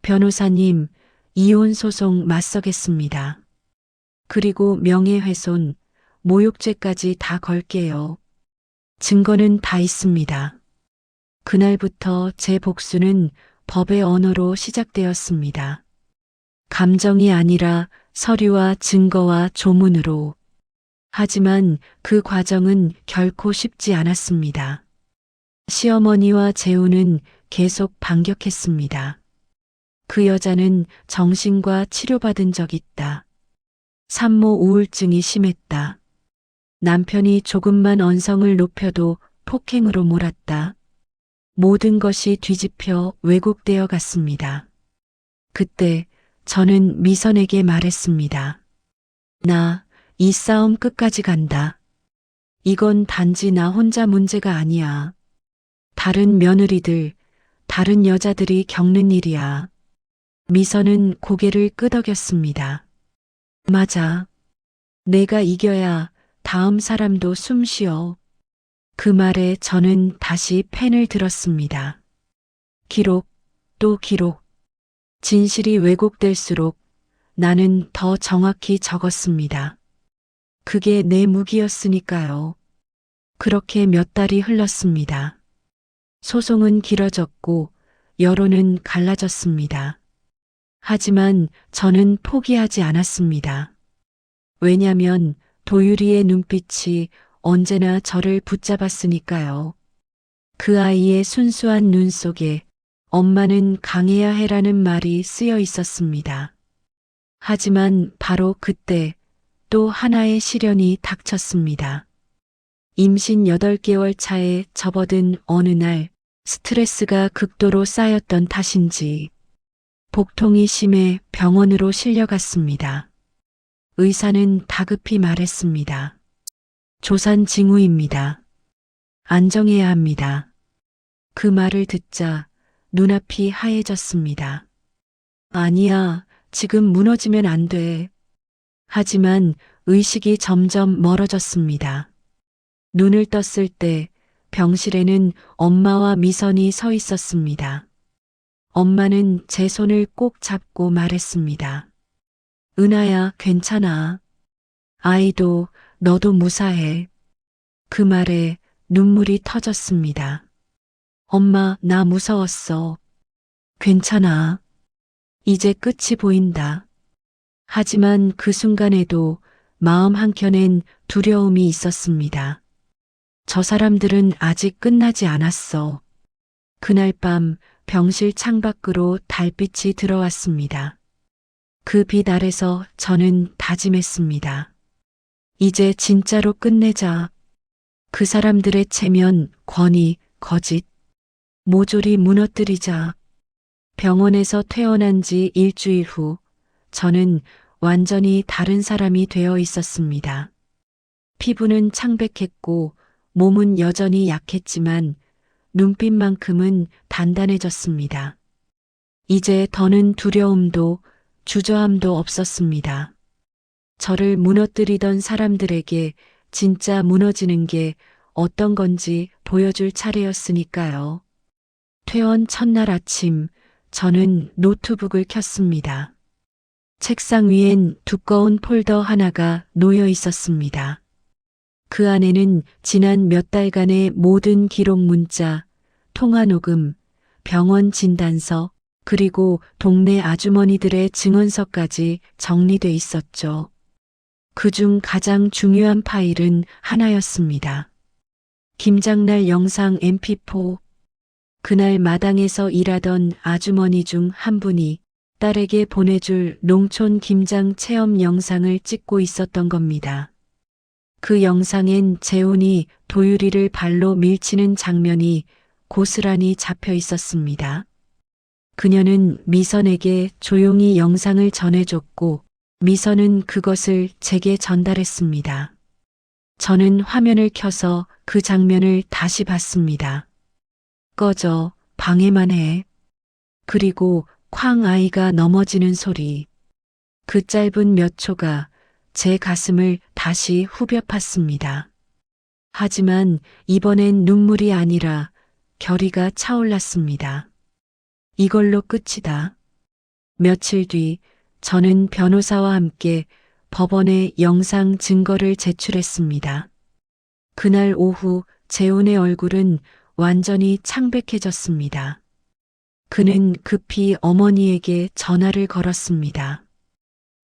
변호사님, 이혼 소송 맞서겠습니다. 그리고 명예훼손, 모욕죄까지 다 걸게요. 증거는 다 있습니다. 그날부터 제 복수는 법의 언어로 시작되었습니다. 감정이 아니라 서류와 증거와 조문으로. 하지만 그 과정은 결코 쉽지 않았습니다. 시어머니와 재훈은 계속 반격했습니다. 그 여자는 정신과 치료받은 적 있다. 산모 우울증이 심했다. 남편이 조금만 언성을 높여도 폭행으로 몰았다. 모든 것이 뒤집혀 왜곡되어 갔습니다. 그때 저는 미선에게 말했습니다. 나 이 싸움 끝까지 간다. 이건 단지 나 혼자 문제가 아니야. 다른 며느리들, 다른 여자들이 겪는 일이야. 미선은 고개를 끄덕였습니다. 맞아. 내가 이겨야 다음 사람도 숨 쉬어. 그 말에 저는 다시 펜을 들었습니다. 기록, 또 기록. 진실이 왜곡될수록 나는 더 정확히 적었습니다. 그게 내 무기였으니까요. 그렇게 몇 달이 흘렀습니다. 소송은 길어졌고 여론은 갈라졌습니다. 하지만 저는 포기하지 않았습니다. 왜냐면 도유리의 눈빛이 언제나 저를 붙잡았으니까요. 그 아이의 순수한 눈 속에 엄마는 강해야 해라는 말이 쓰여 있었습니다. 하지만 바로 그때 또 하나의 시련이 닥쳤습니다. 임신 8개월 차에 접어든 어느 날 스트레스가 극도로 쌓였던 탓인지 복통이 심해 병원으로 실려갔습니다. 의사는 다급히 말했습니다. 조산 징후입니다. 안정해야 합니다. 그 말을 듣자 눈앞이 하얘졌습니다. 아니야, 지금 무너지면 안 돼. 하지만 의식이 점점 멀어졌습니다. 눈을 떴을 때 병실에는 엄마와 미선이 서 있었습니다. 엄마는 제 손을 꼭 잡고 말했습니다. 은하야, 괜찮아. 아이도 너도 무사해. 그 말에 눈물이 터졌습니다. 엄마, 나 무서웠어. 괜찮아. 이제 끝이 보인다. 하지만 그 순간에도 마음 한켠엔 두려움이 있었습니다. 저 사람들은 아직 끝나지 않았어. 그날 밤 병실 창밖으로 달빛이 들어왔습니다. 그 빛 아래서 저는 다짐했습니다. 이제 진짜로 끝내자. 그 사람들의 체면, 권위, 거짓, 모조리 무너뜨리자. 병원에서 퇴원한 지 일주일 후 저는 완전히 다른 사람이 되어 있었습니다. 피부는 창백했고 몸은 여전히 약했지만 눈빛만큼은 단단해졌습니다. 이제 더는 두려움도 주저함도 없었습니다. 저를 무너뜨리던 사람들에게 진짜 무너지는 게 어떤 건지 보여줄 차례였으니까요. 퇴원 첫날 아침 저는 노트북을 켰습니다. 책상 위엔 두꺼운 폴더 하나가 놓여 있었습니다. 그 안에는 지난 몇 달간의 모든 기록 문자, 통화 녹음, 병원 진단서, 그리고 동네 아주머니들의 증언서까지 정리돼 있었죠. 그중 가장 중요한 파일은 하나였습니다. 김장날 영상 mp4. 그날 마당에서 일하던 아주머니 중 한 분이 딸에게 보내줄 농촌 김장 체험 영상을 찍고 있었던 겁니다. 그 영상엔 재훈이 도유리를 발로 밀치는 장면이 고스란히 잡혀 있었습니다. 그녀는 미선에게 조용히 영상을 전해줬고 미선은 그것을 제게 전달했습니다. 저는 화면을 켜서 그 장면을 다시 봤습니다. 꺼져, 방해만 해. 그리고 쾅 아이가 넘어지는 소리. 그 짧은 몇 초가 제 가슴을 다시 후벼 팠습니다. 하지만 이번엔 눈물이 아니라 결의가 차올랐습니다. 이걸로 끝이다. 며칠 뒤 저는 변호사와 함께 법원에 영상 증거를 제출했습니다. 그날 오후 재훈의 얼굴은 완전히 창백해졌습니다. 그는 급히 어머니에게 전화를 걸었습니다.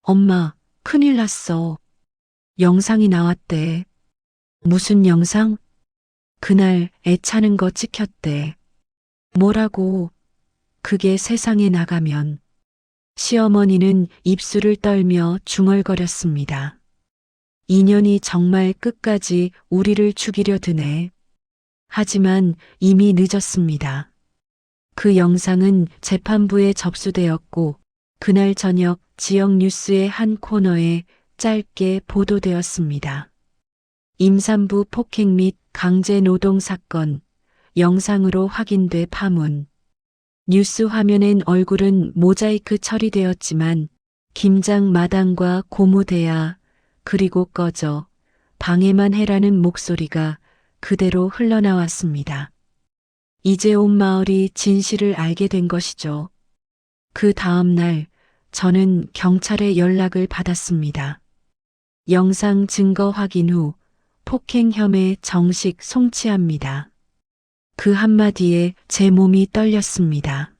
엄마, 큰일 났어. 영상이 나왔대. 무슨 영상? 그날 애 차는 거 찍혔대. 뭐라고? 그게 세상에 나가면. 시어머니는 입술을 떨며 중얼거렸습니다. 인연이 정말 끝까지 우리를 죽이려 드네. 하지만 이미 늦었습니다. 그 영상은 재판부에 접수되었고 그날 저녁 지역 뉴스의 한 코너에 짧게 보도되었습니다. 임산부 폭행 및 강제 노동 사건, 영상으로 확인돼 파문. 뉴스 화면엔 얼굴은 모자이크 처리되었지만 김장 마당과 고무대야 그리고 꺼져 방해만 해라는 목소리가 그대로 흘러나왔습니다. 이제 온 마을이 진실을 알게 된 것이죠. 그 다음 날 저는 경찰에 연락을 받았습니다. 영상 증거 확인 후 폭행 혐의 정식 송치합니다. 그 한마디에 제 몸이 떨렸습니다.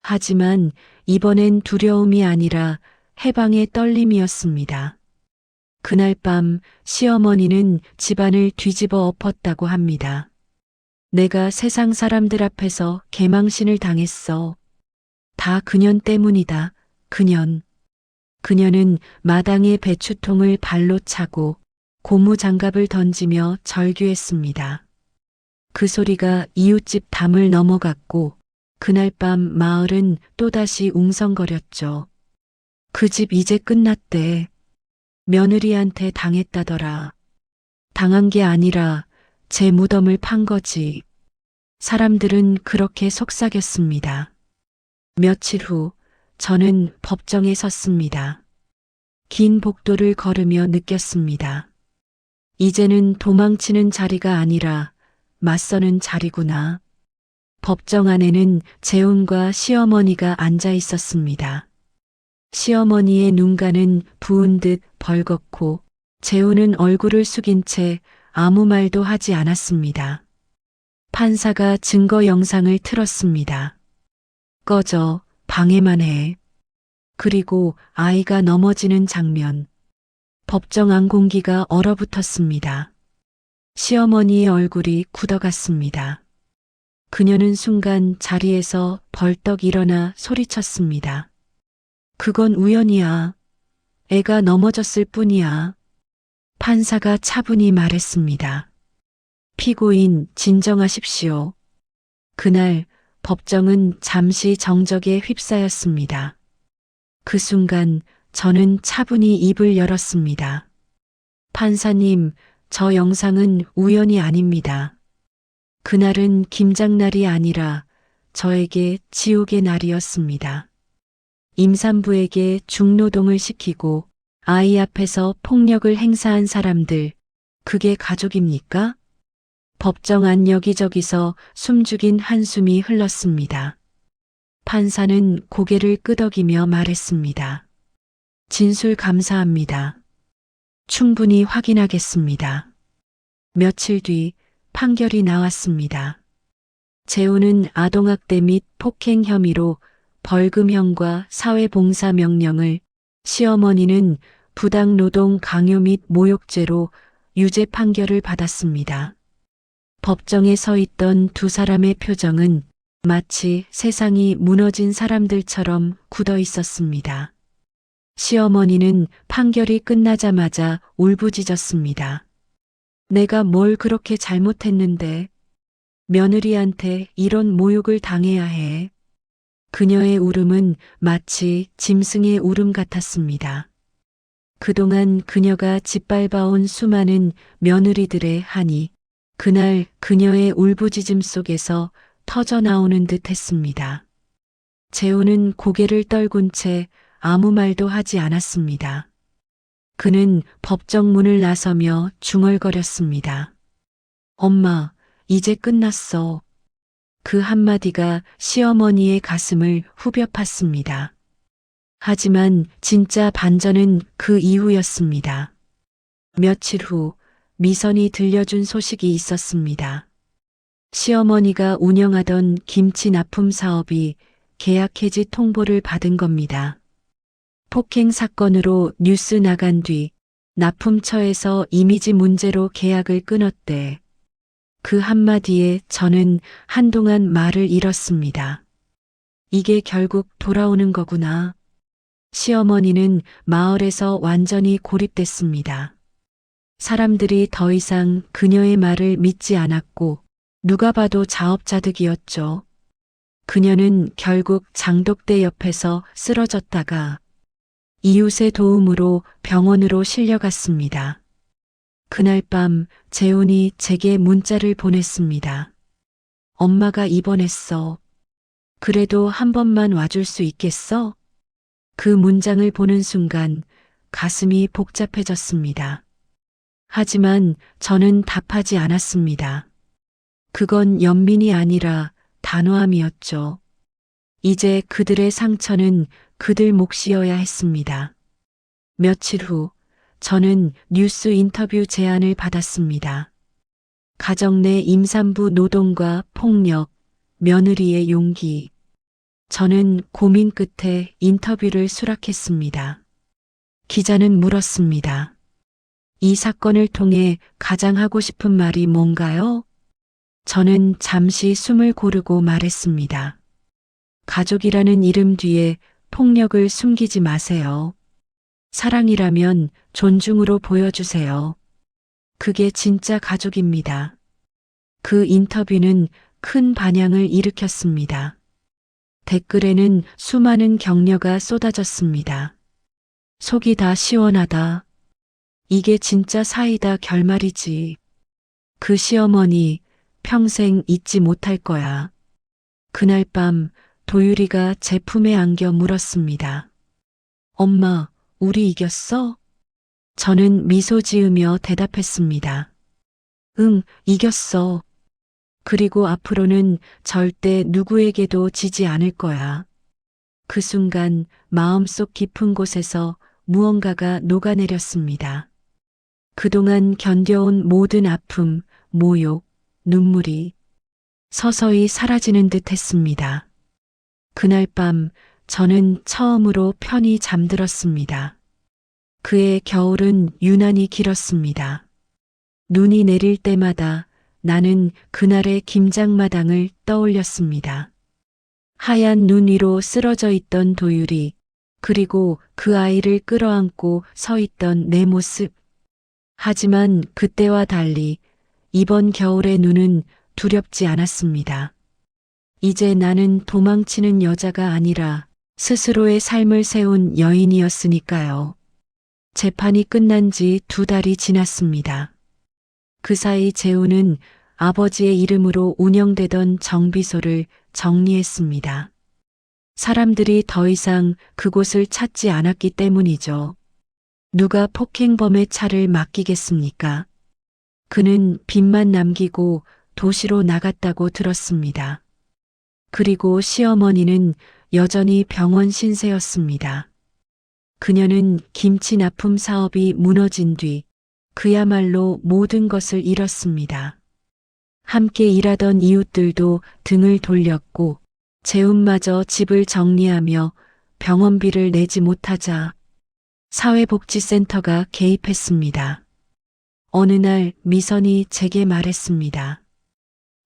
하지만 이번엔 두려움이 아니라 해방의 떨림이었습니다. 그날 밤 시어머니는 집안을 뒤집어 엎었다고 합니다. 내가 세상 사람들 앞에서 개망신을 당했어. 다 그년 때문이다. 그녀는 마당에 배추통을 발로 차고 고무장갑을 던지며 절규했습니다. 그 소리가 이웃집 담을 넘어갔고 그날 밤 마을은 또다시 웅성거렸죠. 그 집 이제 끝났대. 며느리한테 당했다더라. 당한 게 아니라 제 무덤을 판 거지. 사람들은 그렇게 속삭였습니다. 며칠 후 저는 법정에 섰습니다. 긴 복도를 걸으며 느꼈습니다. 이제는 도망치는 자리가 아니라 맞서는 자리구나. 법정 안에는 재훈과 시어머니가 앉아 있었습니다. 시어머니의 눈가는 부은 듯 벌겋고 재훈은 얼굴을 숙인 채 아무 말도 하지 않았습니다. 판사가 증거 영상을 틀었습니다. 꺼져, 방해만 해. 그리고 아이가 넘어지는 장면. 법정 안 공기가 얼어붙었습니다. 시어머니의 얼굴이 굳어갔습니다. 그녀는 순간 자리에서 벌떡 일어나 소리쳤습니다. 그건 우연이야. 애가 넘어졌을 뿐이야. 판사가 차분히 말했습니다. 피고인 진정하십시오. 그날 법정은 잠시 정적에 휩싸였습니다. 그 순간 저는 차분히 입을 열었습니다. 판사님, 저 영상은 우연이 아닙니다. 그날은 김장날이 아니라 저에게 지옥의 날이었습니다. 임산부에게 중노동을 시키고 아이 앞에서 폭력을 행사한 사람들, 그게 가족입니까? 법정 안 여기저기서 숨죽인 한숨이 흘렀습니다. 판사는 고개를 끄덕이며 말했습니다. 진술 감사합니다. 충분히 확인하겠습니다. 며칠 뒤 판결이 나왔습니다. 재훈은 아동학대 및 폭행 혐의로 벌금형과 사회봉사 명령을, 시어머니는 부당노동 강요 및 모욕죄로 유죄 판결을 받았습니다. 법정에 서 있던 두 사람의 표정은 마치 세상이 무너진 사람들처럼 굳어 있었습니다. 시어머니는 판결이 끝나자마자 울부짖었습니다. 내가 뭘 그렇게 잘못했는데 며느리한테 이런 모욕을 당해야 해. 그녀의 울음은 마치 짐승의 울음 같았습니다. 그동안 그녀가 짓밟아온 수많은 며느리들의 한이 그날 그녀의 울부짖음 속에서 터져나오는 듯 했습니다. 재훈은 고개를 떨군 채 아무 말도 하지 않았습니다. 그는 법정 문을 나서며 중얼거렸습니다. 엄마, 이제 끝났어. 그 한마디가 시어머니의 가슴을 후벼 팠습니다. 하지만 진짜 반전은 그 이후였습니다. 며칠 후 미선이 들려준 소식이 있었습니다. 시어머니가 운영하던 김치 납품 사업이 계약 해지 통보를 받은 겁니다. 폭행 사건으로 뉴스 나간 뒤 납품처에서 이미지 문제로 계약을 끊었대. 그 한마디에 저는 한동안 말을 잃었습니다. 이게 결국 돌아오는 거구나. 시어머니는 마을에서 완전히 고립됐습니다. 사람들이 더 이상 그녀의 말을 믿지 않았고 누가 봐도 자업자득이었죠. 그녀는 결국 장독대 옆에서 쓰러졌다가 이웃의 도움으로 병원으로 실려갔습니다. 그날 밤 재훈이 제게 문자를 보냈습니다. 엄마가 입원했어. 그래도 한 번만 와줄 수 있겠어? 그 문장을 보는 순간 가슴이 복잡해졌습니다. 하지만 저는 답하지 않았습니다. 그건 연민이 아니라 단호함이었죠. 이제 그들의 상처는 그들 몫이어야 했습니다. 며칠 후 저는 뉴스 인터뷰 제안을 받았습니다. 가정 내 임산부 노동과 폭력, 며느리의 용기. 저는 고민 끝에 인터뷰를 수락했습니다. 기자는 물었습니다. 이 사건을 통해 가장 하고 싶은 말이 뭔가요? 저는 잠시 숨을 고르고 말했습니다. 가족이라는 이름 뒤에 폭력을 숨기지 마세요. 사랑이라면 존중으로 보여주세요. 그게 진짜 가족입니다. 그 인터뷰는 큰 반향을 일으켰습니다. 댓글에는 수많은 격려가 쏟아졌습니다. 속이 다 시원하다. 이게 진짜 사이다 결말이지. 그 시어머니 평생 잊지 못할 거야. 그날 밤 도유리가 제 품에 안겨 물었습니다. 엄마, 우리 이겼어? 저는 미소 지으며 대답했습니다. 응, 이겼어. 그리고 앞으로는 절대 누구에게도 지지 않을 거야. 그 순간 마음속 깊은 곳에서 무언가가 녹아내렸습니다. 그동안 견뎌온 모든 아픔, 모욕, 눈물이 서서히 사라지는 듯 했습니다. 그날 밤 저는 처음으로 편히 잠들었습니다. 그의 겨울은 유난히 길었습니다. 눈이 내릴 때마다 나는 그날의 김장마당을 떠올렸습니다. 하얀 눈 위로 쓰러져 있던 도유리, 그리고 그 아이를 끌어안고 서 있던 내 모습. 하지만 그때와 달리 이번 겨울의 눈은 두렵지 않았습니다. 이제 나는 도망치는 여자가 아니라 스스로의 삶을 세운 여인이었으니까요. 재판이 끝난 지 2달이 지났습니다. 그 사이 재우는 아버지의 이름으로 운영되던 정비소를 정리했습니다. 사람들이 더 이상 그곳을 찾지 않았기 때문이죠. 누가 폭행범의 차를 맡기겠습니까? 그는 빚만 남기고 도시로 나갔다고 들었습니다. 그리고 시어머니는 여전히 병원 신세였습니다. 그녀는 김치 납품 사업이 무너진 뒤 그야말로 모든 것을 잃었습니다. 함께 일하던 이웃들도 등을 돌렸고 재훈마저 집을 정리하며 병원비를 내지 못하자 사회복지센터가 개입했습니다. 어느 날 미선이 제게 말했습니다.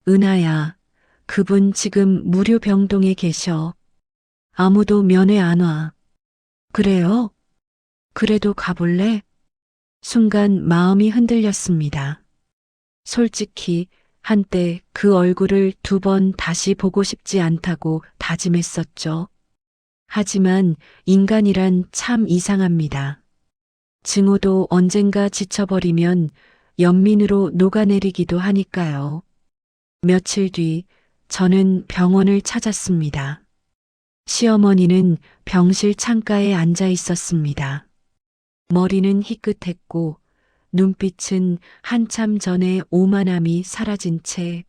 은하야, 그분 지금 무료병동에 계셔. 아무도 면회 안 와. 그래요? 그래도 가볼래? 순간 마음이 흔들렸습니다. 솔직히 한때 그 얼굴을 2번 다시 보고 싶지 않다고 다짐했었죠. 하지만 인간이란 참 이상합니다. 증오도 언젠가 지쳐버리면 연민으로 녹아내리기도 하니까요. 며칠 뒤 저는 병원을 찾았습니다. 시어머니는 병실 창가에 앉아 있었습니다. 머리는 희끗했고 눈빛은 한참 전에 오만함이 사라진 채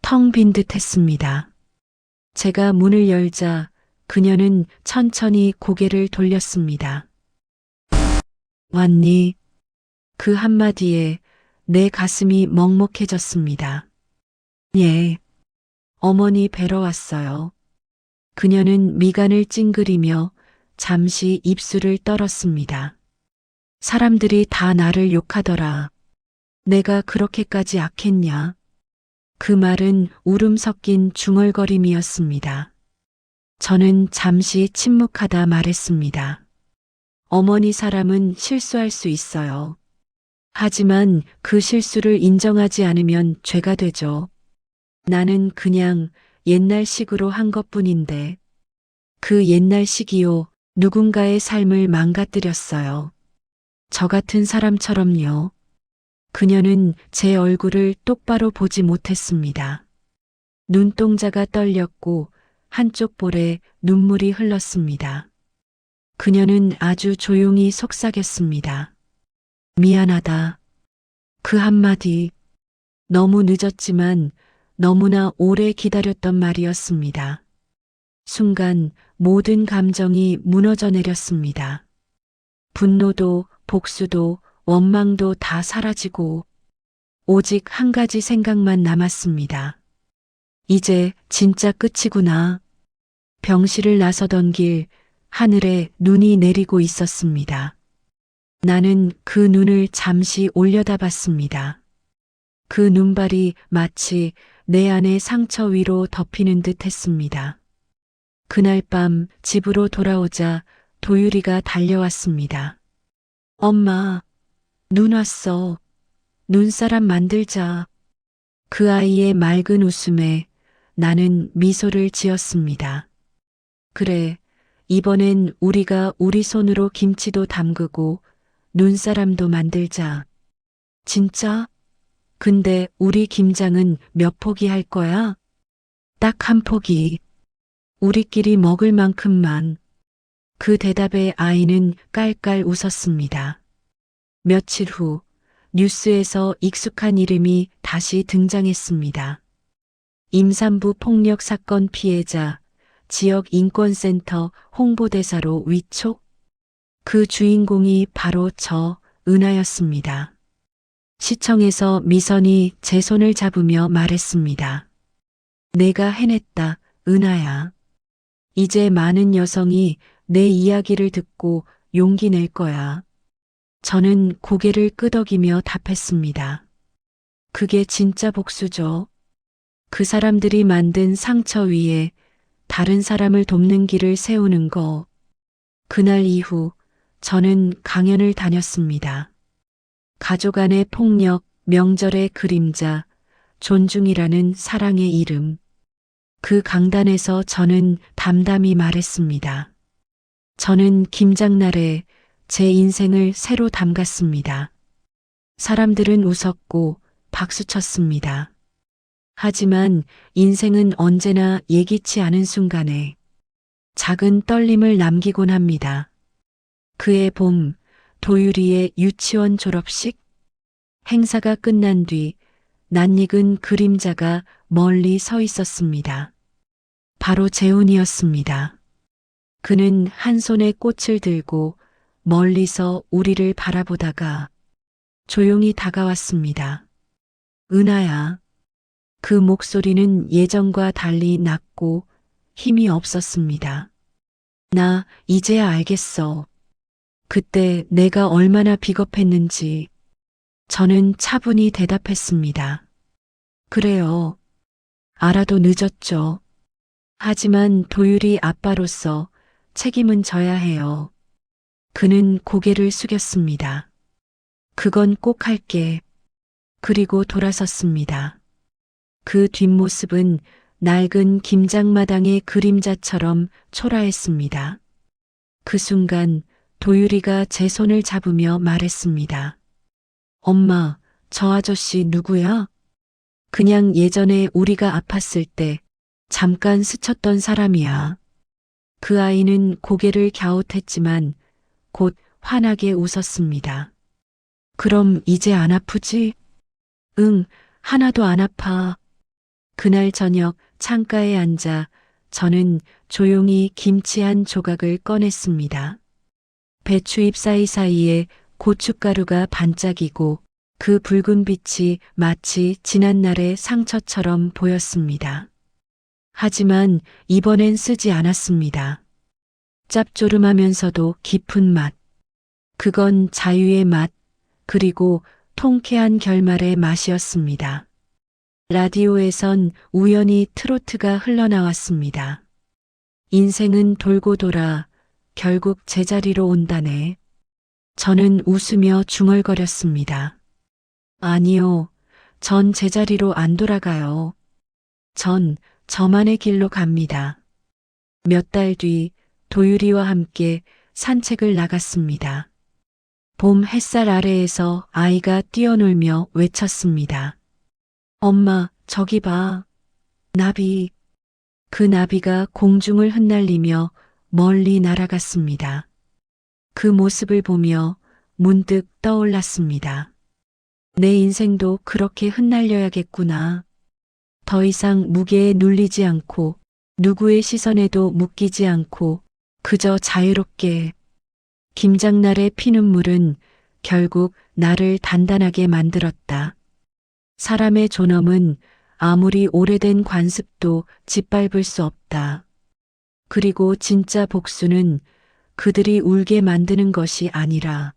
텅 빈 듯 했습니다. 제가 문을 열자 그녀는 천천히 고개를 돌렸습니다. 왔니? 그 한마디에 내 가슴이 먹먹해졌습니다. 예. 어머니 뵈러 왔어요. 그녀는 미간을 찡그리며 잠시 입술을 떨었습니다. 사람들이 다 나를 욕하더라. 내가 그렇게까지 악했냐? 그 말은 울음 섞인 중얼거림이었습니다. 저는 잠시 침묵하다 말했습니다. 어머니 사람은 실수할 수 있어요. 하지만 그 실수를 인정하지 않으면 죄가 되죠. 나는 그냥 옛날식으로 한 것뿐인데 그 옛날식이요 누군가의 삶을 망가뜨렸어요. 저 같은 사람처럼요. 그녀는 제 얼굴을 똑바로 보지 못했습니다. 눈동자가 떨렸고 한쪽 볼에 눈물이 흘렀습니다. 그녀는 아주 조용히 속삭였습니다. 미안하다. 그 한마디 너무 늦었지만 너무나 오래 기다렸던 말이었습니다. 순간 모든 감정이 무너져 내렸습니다. 분노도 복수도 원망도 다 사라지고 오직 한 가지 생각만 남았습니다. 이제 진짜 끝이구나. 병실을 나서던 길 하늘에 눈이 내리고 있었습니다. 나는 그 눈을 잠시 올려다봤습니다. 그 눈발이 마치 내 안의 상처 위로 덮이는 듯 했습니다. 그날 밤 집으로 돌아오자 도유리가 달려왔습니다. 엄마, 눈 왔어. 눈사람 만들자. 그 아이의 맑은 웃음에 나는 미소를 지었습니다. 그래, 이번엔 우리가 우리 손으로 김치도 담그고 눈사람도 만들자. 진짜? 근데 우리 김장은 몇 포기 할 거야? 딱 한 포기. 우리끼리 먹을 만큼만. 그 대답에 아이는 깔깔 웃었습니다. 며칠 후 뉴스에서 익숙한 이름이 다시 등장했습니다. 임산부 폭력 사건 피해자, 지역 인권센터 홍보대사로 위촉? 그 주인공이 바로 저 은하였습니다. 시청에서 미선이 제 손을 잡으며 말했습니다. 내가 해냈다, 은하야. 이제 많은 여성이 내 이야기를 듣고 용기 낼 거야. 저는 고개를 끄덕이며 답했습니다. 그게 진짜 복수죠. 그 사람들이 만든 상처 위에 다른 사람을 돕는 길을 세우는 거. 그날 이후 저는 강연을 다녔습니다. 가족 안의 폭력, 명절의 그림자, 존중이라는 사랑의 이름. 그 강단에서 저는 담담히 말했습니다. 저는 김장날에 제 인생을 새로 담갔습니다. 사람들은 웃었고 박수쳤습니다. 하지만 인생은 언제나 예기치 않은 순간에 작은 떨림을 남기곤 합니다. 그해 봄, 도유리의 유치원 졸업식? 행사가 끝난 뒤 낯익은 그림자가 멀리 서 있었습니다. 바로 재훈이었습니다. 그는 한 손에 꽃을 들고 멀리서 우리를 바라보다가 조용히 다가왔습니다. 은하야. 그 목소리는 예전과 달리 낮고 힘이 없었습니다. 나 이제야 알겠어. 그때 내가 얼마나 비겁했는지. 저는 차분히 대답했습니다. 그래요. 알아도 늦었죠. 하지만 도유리 아빠로서 책임은 져야 해요. 그는 고개를 숙였습니다. 그건 꼭 할게. 그리고 돌아섰습니다. 그 뒷모습은 낡은 김장마당의 그림자처럼 초라했습니다. 그 순간 도유리가 제 손을 잡으며 말했습니다. 엄마, 저 아저씨 누구야? 그냥 예전에 우리가 아팠을 때 잠깐 스쳤던 사람이야. 그 아이는 고개를 갸웃했지만 곧 환하게 웃었습니다. 그럼 이제 안 아프지? 응, 하나도 안 아파. 그날 저녁 창가에 앉아 저는 조용히 김치 한 조각을 꺼냈습니다. 배추잎 사이사이에 고춧가루가 반짝이고 그 붉은 빛이 마치 지난날의 상처처럼 보였습니다. 하지만 이번엔 쓰지 않았습니다. 짭조름하면서도 깊은 맛. 그건 자유의 맛, 그리고 통쾌한 결말의 맛이었습니다. 라디오에선 우연히 트로트가 흘러나왔습니다. 인생은 돌고 돌아 결국 제자리로 온다네. 저는 웃으며 중얼거렸습니다. 아니요, 전 제자리로 안 돌아가요. 전 저만의 길로 갑니다. 몇 달 뒤 도유리와 함께 산책을 나갔습니다. 봄 햇살 아래에서 아이가 뛰어놀며 외쳤습니다. 엄마, 저기 봐. 나비. 그 나비가 공중을 흩날리며 멀리 날아갔습니다. 그 모습을 보며 문득 떠올랐습니다. 내 인생도 그렇게 흩날려야겠구나. 더 이상 무게에 눌리지 않고 누구의 시선에도 묶이지 않고 그저 자유롭게. 김장날의 피눈물은 결국 나를 단단하게 만들었다. 사람의 존엄은 아무리 오래된 관습도 짓밟을 수 없다. 그리고 진짜 복수는 그들이 울게 만드는 것이 아니라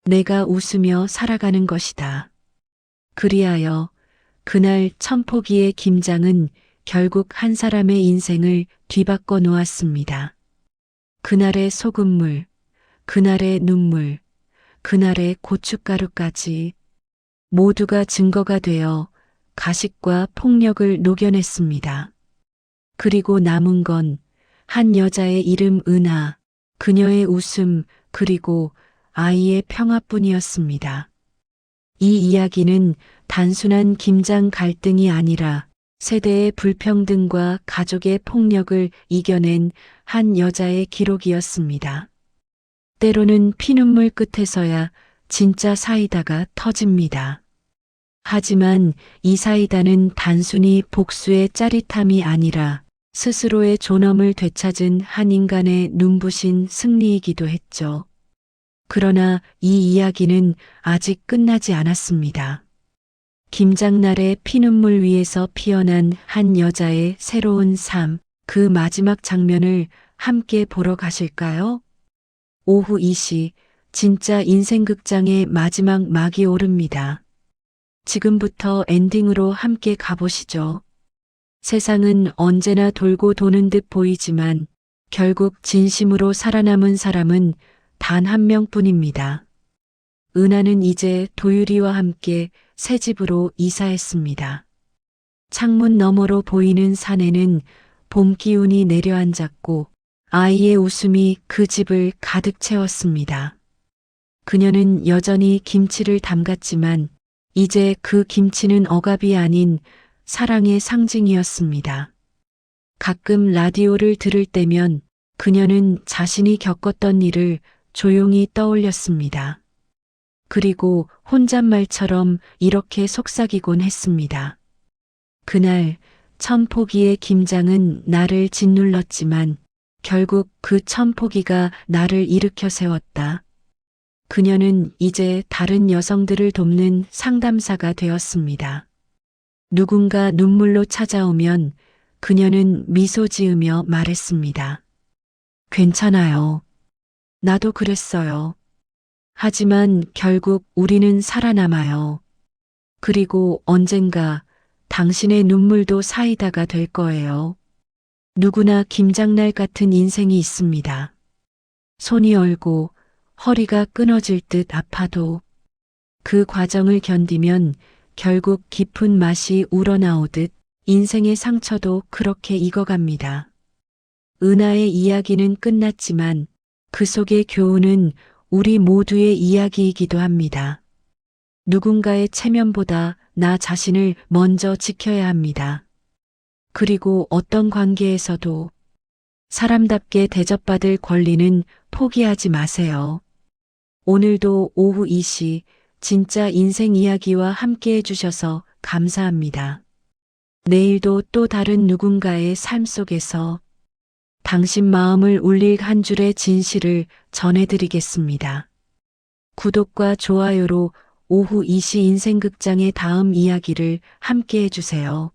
내가 웃으며 살아가는 것이다. 그리하여 그날 천포기의 김장은 결국 한 사람의 인생을 뒤바꿔 놓았습니다. 그날의 소금물, 그날의 눈물, 그날의 고춧가루까지 모두가 증거가 되어 가식과 폭력을 녹여냈습니다. 그리고 남은 건 한 여자의 이름 은하, 그녀의 웃음, 그리고 아이의 평화뿐이었습니다. 이 이야기는 단순한 김장 갈등이 아니라 세대의 불평등과 가족의 폭력을 이겨낸 한 여자의 기록이었습니다. 때로는 피눈물 끝에서야 진짜 사이다가 터집니다. 하지만 이 사이다는 단순히 복수의 짜릿함이 아니라 스스로의 존엄을 되찾은 한 인간의 눈부신 승리이기도 했죠. 그러나 이 이야기는 아직 끝나지 않았습니다. 김장날의 피눈물 위에서 피어난 한 여자의 새로운 삶, 그 마지막 장면을 함께 보러 가실까요? 오후 2시, 진짜 인생극장의 마지막 막이 오릅니다. 지금부터 엔딩으로 함께 가보시죠. 세상은 언제나 돌고 도는 듯 보이지만 결국 진심으로 살아남은 사람은 단 한 명뿐입니다. 은하는 이제 도유리와 함께 새 집으로 이사했습니다. 창문 너머로 보이는 산에는 봄 기운이 내려앉았고 아이의 웃음이 그 집을 가득 채웠습니다. 그녀는 여전히 김치를 담갔지만 이제 그 김치는 억압이 아닌 사랑의 상징이었습니다. 가끔 라디오를 들을 때면 그녀는 자신이 겪었던 일을 조용히 떠올렸습니다. 그리고 혼잣말처럼 이렇게 속삭이곤 했습니다. 그날 천포기의 김장은 나를 짓눌렀지만 결국 그 천포기가 나를 일으켜 세웠다. 그녀는 이제 다른 여성들을 돕는 상담사가 되었습니다. 누군가 눈물로 찾아오면 그녀는 미소 지으며 말했습니다. 괜찮아요. 나도 그랬어요. 하지만 결국 우리는 살아남아요. 그리고 언젠가 당신의 눈물도 사이다가 될 거예요. 누구나 김장날 같은 인생이 있습니다. 손이 얼고 허리가 끊어질 듯 아파도 그 과정을 견디면 결국 깊은 맛이 우러나오듯 인생의 상처도 그렇게 익어갑니다. 은하의 이야기는 끝났지만 그 속의 교훈은 우리 모두의 이야기이기도 합니다. 누군가의 체면보다 나 자신을 먼저 지켜야 합니다. 그리고 어떤 관계에서도 사람답게 대접받을 권리는 포기하지 마세요. 오늘도 오후 2시 진짜 인생 이야기와 함께 해주셔서 감사합니다. 내일도 또 다른 누군가의 삶 속에서 당신 마음을 울릴 한 줄의 진실을 전해드리겠습니다. 구독과 좋아요로 오후 2시 인생극장의 다음 이야기를 함께 해주세요.